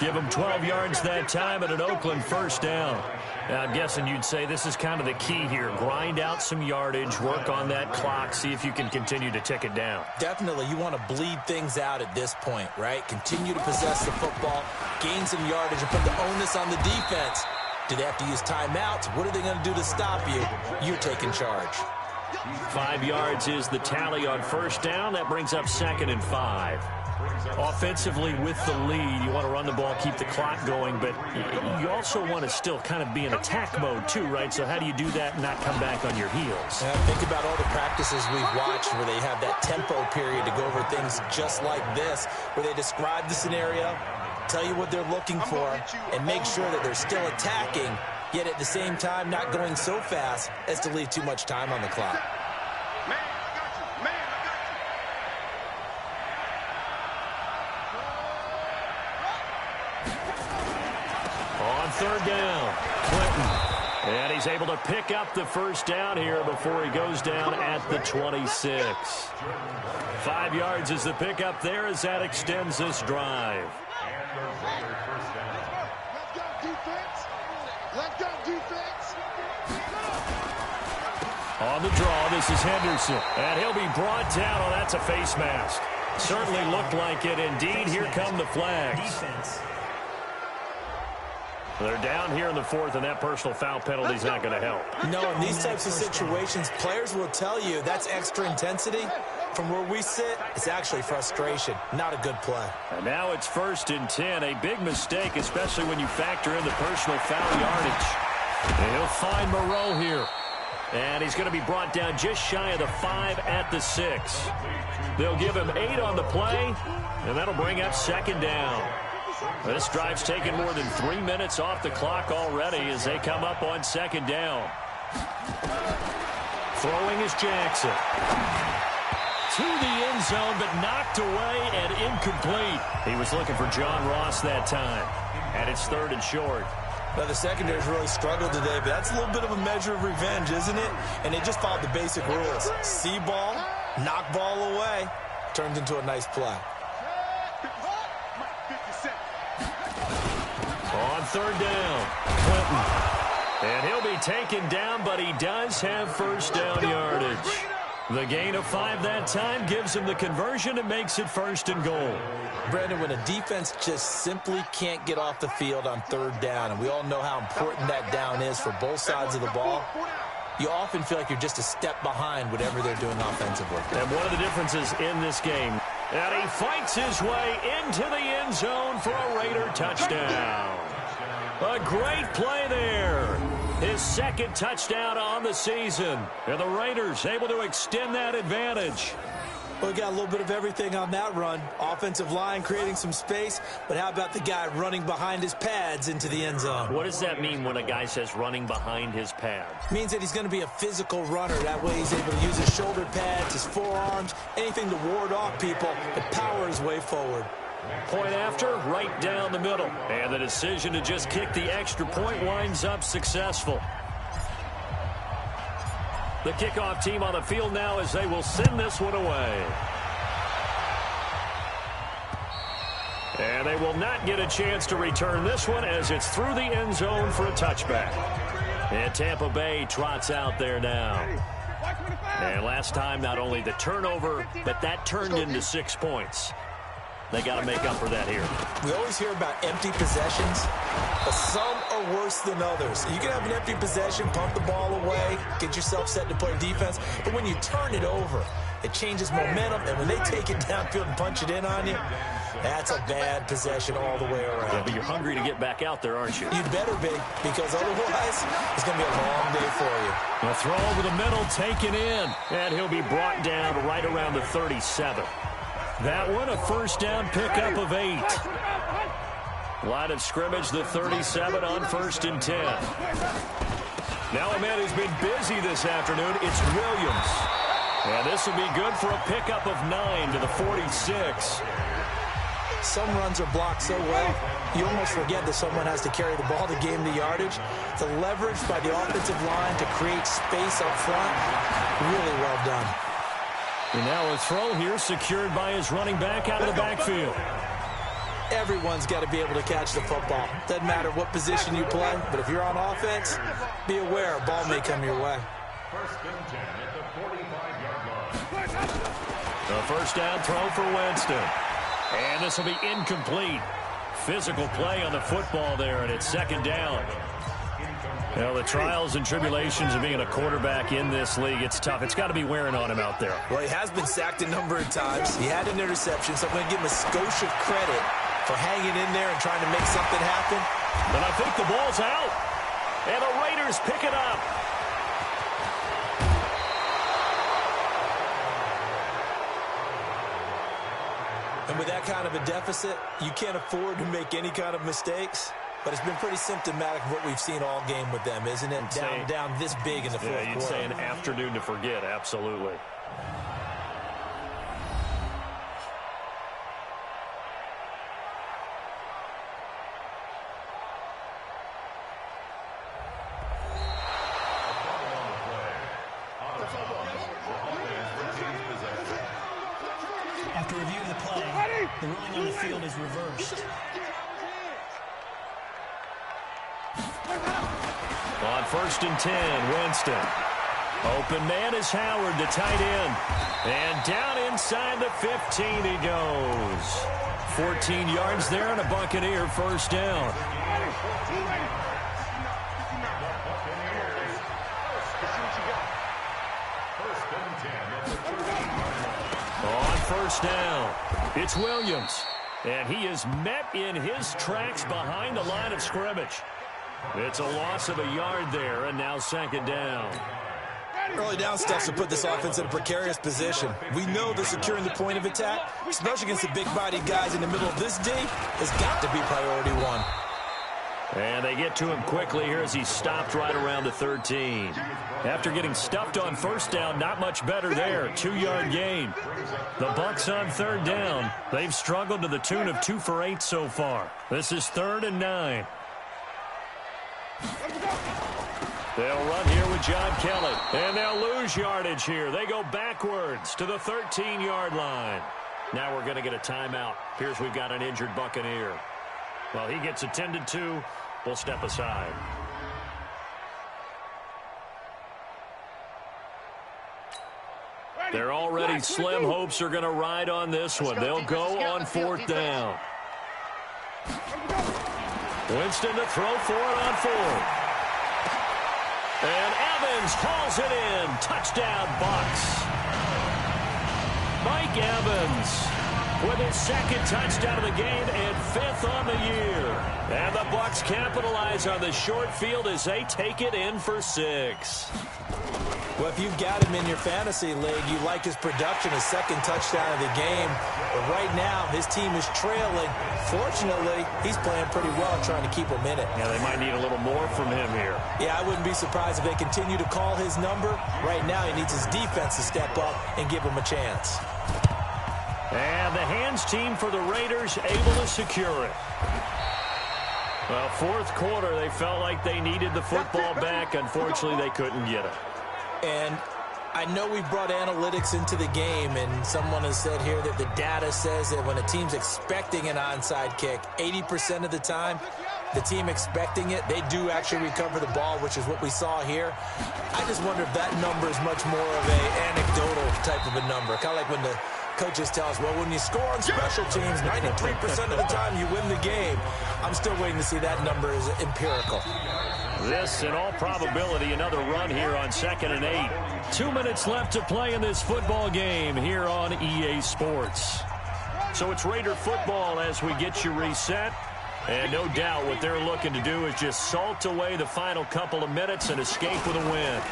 Give him 12 yards that time at an Oakland first down. Now, I'm guessing you'd say this is kind of the key here. Grind out some yardage, work on that clock, see if you can continue to tick it down. Definitely. You want to bleed things out at this point, right? Continue to possess the football, gain some yardage, and put the onus on the defense. Do they have to use timeouts? What are they going to do to stop you? You're taking charge. 5 yards is the tally on first down. That brings up 2nd and 5. Offensively with the lead, you want to run the ball, keep the clock going, but you also want to still kind of be in attack mode too, right? So how do you do that and not come back on your heels? Yeah, think about all the practices we've watched where they have that tempo period to go over things just like this, where they describe the scenario, tell you what they're looking for, and make sure that they're still attacking, yet at the same time not going so fast as to leave too much time on the clock. On third down, Clinton. And he's able to pick up the first down here before he goes down at the 26. 5 yards is the pickup there as that extends this drive. On the draw, this is Henderson. And he'll be brought down. Oh, that's a face mask. Certainly looked like it. Indeed, here come the flags. They're down here in the fourth, and that personal foul penalty is not going to help. No, in these types of situations, players will tell you that's extra intensity. From where we sit, it's actually frustration, not a good play. And now it's 1st and 10, a big mistake, especially when you factor in the personal foul yardage. And he'll find Moreau here. And he's going to be brought down just shy of the 5 at the 6. They'll give him 8 on the play, and that'll bring up 2nd down. This drive's taken more than 3 minutes off the clock already as they come up on 2nd down. Throwing is Jackson. To the end zone, but knocked away and incomplete. He was looking for John Ross that time. And it's 3rd and short. Now, the secondary's really struggled today, but that's a little bit of a measure of revenge, isn't it? And they just followed the basic rules. See ball, knock ball away, turned into a nice play. On 3rd down, Clinton. And he'll be taken down, but he does have 1st down yardage. The gain of 5 that time gives him the conversion and makes it 1st and goal. Brandon, when a defense just simply can't get off the field on 3rd down, and we all know how important that down is for both sides of the ball, you often feel like you're just a step behind whatever they're doing offensively. And one of the differences in this game, and he fights his way into the end zone for a Raider touchdown. A great play there. His 2nd touchdown on the season. And the Raiders able to extend that advantage. Well, we got a little bit of everything on that run. Offensive line creating some space, but how about the guy running behind his pads into the end zone? What does that mean when a guy says running behind his pads? It means that he's going to be a physical runner. That way he's able to use his shoulder pads, his forearms, anything to ward off people and power his way forward. Point after, right down the middle. And the decision to just kick the extra point winds up successful. The kickoff team on the field now as they will send this one away. And they will not get a chance to return this one as it's through the end zone for a touchback. And Tampa Bay trots out there now. And last time, not only the turnover, but that turned into 6 points. They got to make up for that here. We always hear about empty possessions, but some are worse than others. You can have an empty possession, pump the ball away, get yourself set to play defense, but when you turn it over, it changes momentum, and when they take it downfield and punch it in on you, that's a bad possession all the way around. Yeah, but you're hungry to get back out there, aren't you? You'd better be, because otherwise, it's going to be a long day for you. A throw over the middle, taken in, and he'll be brought down right around the 37. That one, a 1st down pickup of 8. Line of scrimmage, the 37 on 1st and 10. Now a man who's been busy this afternoon, it's Williams. And this will be good for a pickup of 9 to the 46. Some runs are blocked so well, you almost forget that someone has to carry the ball to gain the yardage. The leverage by the offensive line to create space up front, really well done. And now a throw here secured by his running back out of the backfield. Everyone's got to be able to catch the football. Doesn't matter what position you play, but if you're on offense, be aware a ball may come your way. 1st and 10 at the 45-yard line. The 1st down throw for Winston. And this will be incomplete. Physical play on the football there, and it's 2nd down. Well, the trials and tribulations of being a quarterback in this league, it's tough. It's got to be wearing on him out there. Well, he has been sacked a number of times. He had an interception, so I'm going to give him a skosh of credit for hanging in there and trying to make something happen. But I think the ball's out. And the Raiders pick it up. And with that kind of a deficit, you can't afford to make any kind of mistakes. But it's been pretty symptomatic of what we've seen all game with them, isn't it? Down this big in the fourth quarter. You'd say an afternoon to forget, absolutely. After reviewing the play, the ruling on the field is reversed. On 1st and 10, Winston. Open man is Howard, the tight end. And down inside the 15 he goes. 14 yards there and a Buccaneer first down. On 1st down, it's Williams. And he is met in his tracks behind the line of scrimmage. It's a loss of a yard there, and now 2nd down. Early down stuff to put this offense in a precarious position. We know that securing the point of attack, especially against the big-bodied guys in the middle of this D, has got to be priority one. And they get to him quickly here as he's stopped right around the 13. After getting stuffed on 1st down, not much better there. 2-yard gain. The Bucs on 3rd down. They've struggled to the tune of 2 for 8 so far. This is 3rd and 9. They'll run here with John Kelly. And they'll lose yardage here. They go backwards to the 13-yard line. Now we're going to get a timeout. Here's we've got an injured Buccaneer. Well, he gets attended to. We'll step aside. They're already slim hopes are going to ride on this one. They'll go on 4th down. Winston to throw for it on 4th. And Evans hauls it in. Touchdown, Bucs. Mike Evans with his 2nd touchdown of the game and 5th on the year. And the Bucs capitalize on the short field as they take it in for 6. Well, if you've got him in your fantasy league, you like his production, his 2nd touchdown of the game. But right now, his team is trailing. Fortunately, he's playing pretty well and trying to keep him in it. Yeah, they might need a little more from him here. Yeah, I wouldn't be surprised if they continue to call his number. Right now, he needs his defense to step up and give him a chance. And the hands team for the Raiders able to secure it. Well, 4th quarter, they felt like they needed the football back. Unfortunately, they couldn't get it. And I know we brought analytics into the game, and someone has said here that the data says that when a team's expecting an onside kick, 80% of the time, the team expecting it, they do actually recover the ball, which is what we saw here. I just wonder if that number is much more of an anecdotal type of a number, kind of like when the coaches tell us, well, when you score on special teams, 93% of the time you win the game. I'm still waiting to see that number is empirical. This, in all probability, another run here on 2nd and 8. 2 minutes left to play in this football game here on EA Sports. So it's Raider football as we get you reset. And no doubt what they're looking to do is just salt away the final couple of minutes and escape with a win.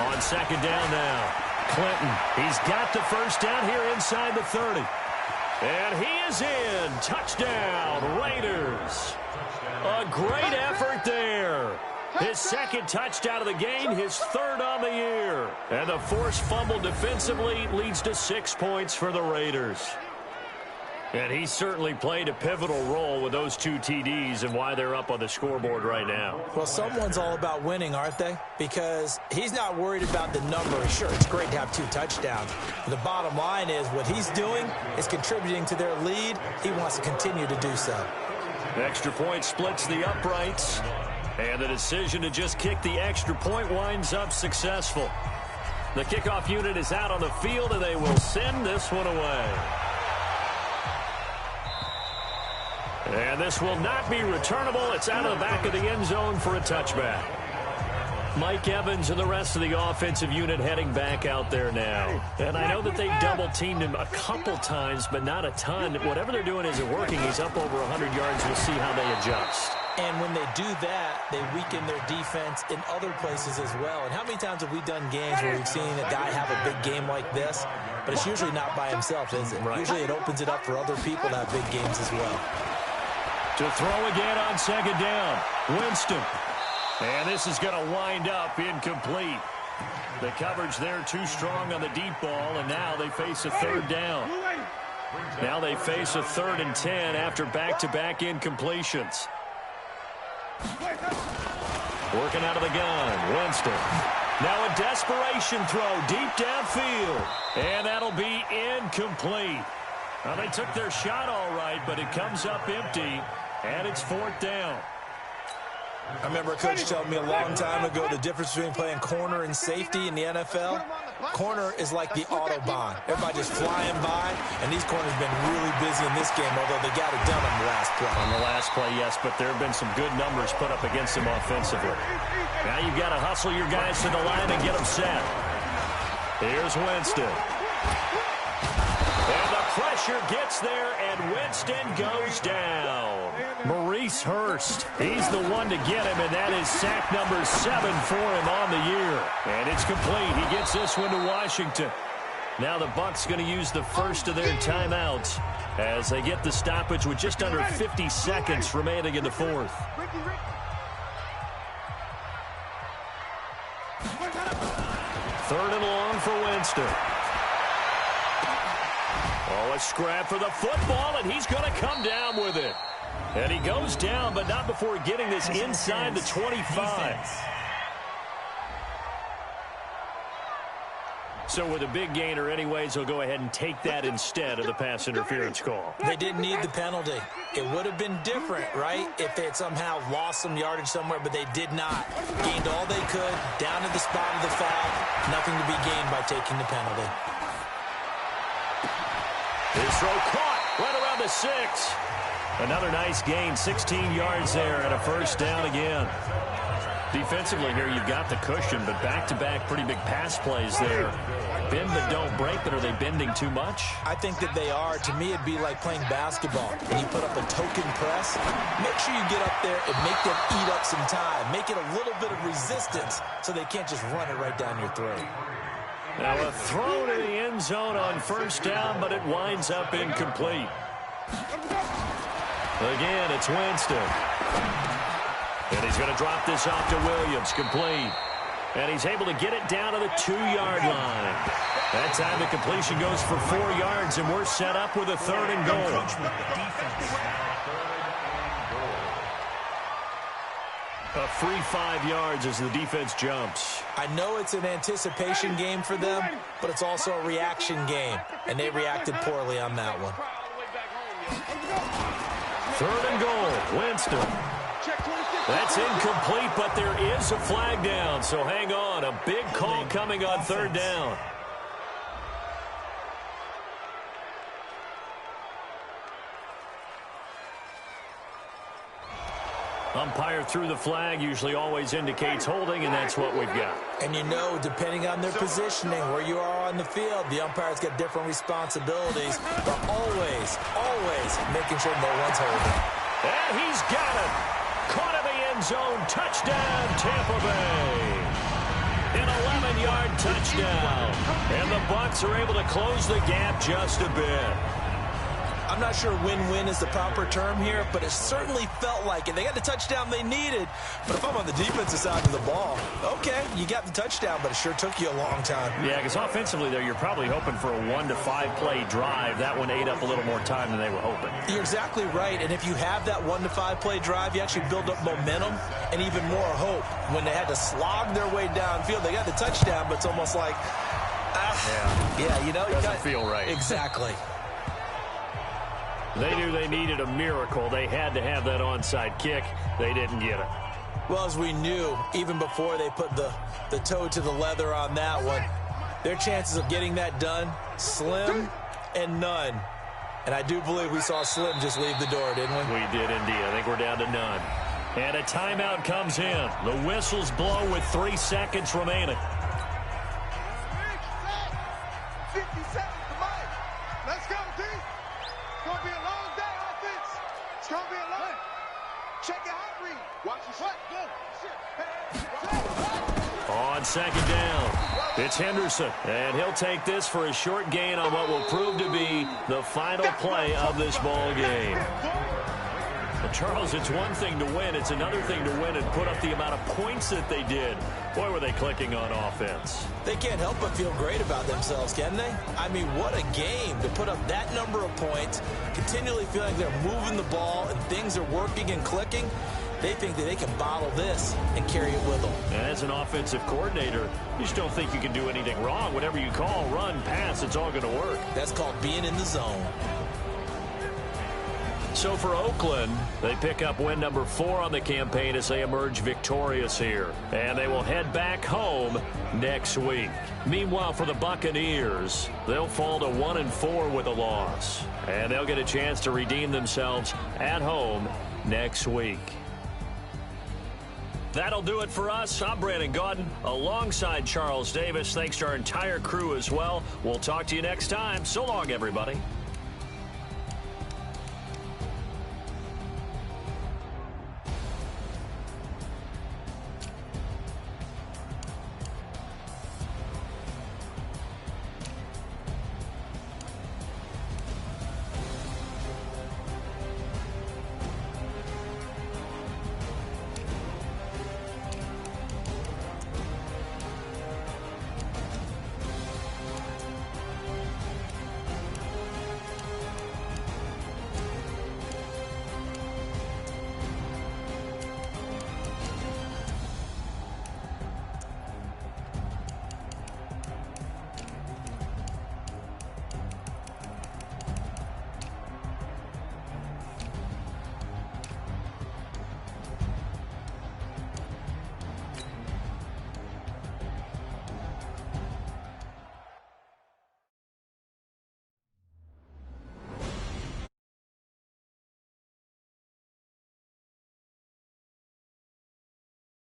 On 2nd down now, Clinton. He's got the first down here inside the 30. And he is in. Touchdown, Raiders. A great effort there. His 2nd touchdown of the game, his 3rd on the year. And the forced fumble defensively leads to 6 points for the Raiders. And he certainly played a pivotal role with those 2 TDs and why they're up on the scoreboard right now. Well, someone's all about winning, aren't they? Because he's not worried about the number. Sure, it's great to have 2 touchdowns. But the bottom line is what he's doing is contributing to their lead. He wants to continue to do so. Extra point splits the uprights. And the decision to just kick the extra point winds up successful. The kickoff unit is out on the field, and they will send this one away. And this will not be returnable. It's out of the back of the end zone for a touchback. Mike Evans and the rest of the offensive unit heading back out there now. And I know that they've double-teamed him a couple times, but not a ton. Whatever they're doing isn't working. He's up over 100 yards. We'll see how they adjust. And when they do that, they weaken their defense in other places as well. And how many times have we done games where we've seen a guy have a big game like this, but it's usually not by himself, is it? Right. Usually it opens it up for other people to have big games as well. To throw again on second down, Winston. And this is going to wind up incomplete. The coverage there too strong on the deep ball, and now they face a third down. Now they face a 3rd and 10 after back-to-back incompletions. Working out of the gun, Winston. Now a desperation throw deep downfield, and that'll be incomplete. Well, they took their shot all right, but it comes up empty, and it's 4th down. I remember a coach telling me a long time ago the difference between playing corner and safety in the NFL. Corner is like the Autobahn. Everybody just flying by, and these corners have been really busy in this game, although they got it done on the last play. On the last play, yes, but there have been some good numbers put up against them offensively. Now you've got to hustle your guys to the line and get them set. Here's Winston. And the pressure gets there, and Winston goes down. Maurice Hurst, he's the one to get him, and that is sack number 7 for him on the year. And it's complete. He gets this one to Washington. Now the Bucs going to use the first of their timeouts as they get the stoppage with just under 50 seconds remaining in the 4th. Third and long for Winston. Oh, a scrap for the football, and he's going to come down with it. And he goes down, but not before getting this inside the 25. So with a big gainer anyways, he'll go ahead and take that instead of the pass interference call. They didn't need the penalty. It would have been different, right, if they had somehow lost some yardage somewhere, but they did not. Gained all they could, down to the spot of the foul. Nothing to be gained by taking the penalty. His throw caught right around the 6. Another nice gain, 16 yards there and a first down again. Defensively here, you've got the cushion, but back-to-back pretty big pass plays there. Bend but don't break, but are they bending too much? I think that they are. To me, it'd be like playing basketball. When you put up a token press, make sure you get up there and make them eat up some time. Make it a little bit of resistance so they can't just run it right down your throat. Now a throw to the end zone on first down, but it winds up incomplete. Again, it's Winston. And he's going to drop this off to Williams, complete. And he's able to get it down to the 2-yard line. That time the completion goes for 4 yards, and we're set up with a 3rd and goal. A free 5 yards as the defense jumps. I know it's an anticipation game for them, but it's also a reaction game, and they reacted poorly on that one. 3rd and goal, Winston. That's incomplete, but there is a flag down, so hang on. A big call coming on 3rd down. Umpire threw the flag, usually always indicates holding, and that's what we've got. And you know, depending on their positioning, where you are on the field, the umpire's got different responsibilities, but always making sure no one's holding. And he's got it. Caught in the end zone. Touchdown, Tampa Bay. An 11-yard touchdown. And the Bucs are able to close the gap just a bit. I'm not sure win-win is the proper term here, but it certainly felt like it. They got the touchdown they needed, but if I'm on the defensive side of the ball, okay, you got the touchdown, but it sure took you a long time. Yeah, because offensively, though, you're probably hoping for a 1 to 5 play drive. That one ate up a little more time than they were hoping. You're exactly right, and if you have that 1 to 5 play drive, you actually build up momentum and even more hope. When they had to slog their way downfield, they got the touchdown, but it's almost like, yeah, you know, doesn't feel right. Exactly. They knew they needed a miracle. They had to have that onside kick. They didn't get it. Well, as we knew, even before they put the toe to the leather on that one, their chances of getting that done, slim and none. And I do believe we saw Slim just leave the door, didn't we? We did indeed. I think we're down to none. And a timeout comes in. The whistles blow with 3 seconds remaining. 50 seconds to Mike. Let's go, D. It's going to be a long day, offense. It's going to be a long. Check your hot read. Watch your shot. Go. On second down, it's Henderson, and he'll take this for a short gain on what will prove to be the final play of this ball game. Well, Charles, it's one thing to win. It's another thing to win and put up the amount of points that they did. Boy, were they clicking on offense. They can't help but feel great about themselves, can they? I mean, what a game to put up that number of points, continually feeling like they're moving the ball and things are working and clicking. They think that they can bottle this and carry it with them. And as an offensive coordinator, you just don't think you can do anything wrong. Whatever you call, run, pass, it's all going to work. That's called being in the zone. So for Oakland, they pick up win number 4 on the campaign as they emerge victorious here. And they will head back home next week. Meanwhile, for the Buccaneers, they'll fall to 1-4 with a loss. And they'll get a chance to redeem themselves at home next week. That'll do it for us. I'm Brandon Gaudin alongside Charles Davis. Thanks to our entire crew as well. We'll talk to you next time. So long, everybody.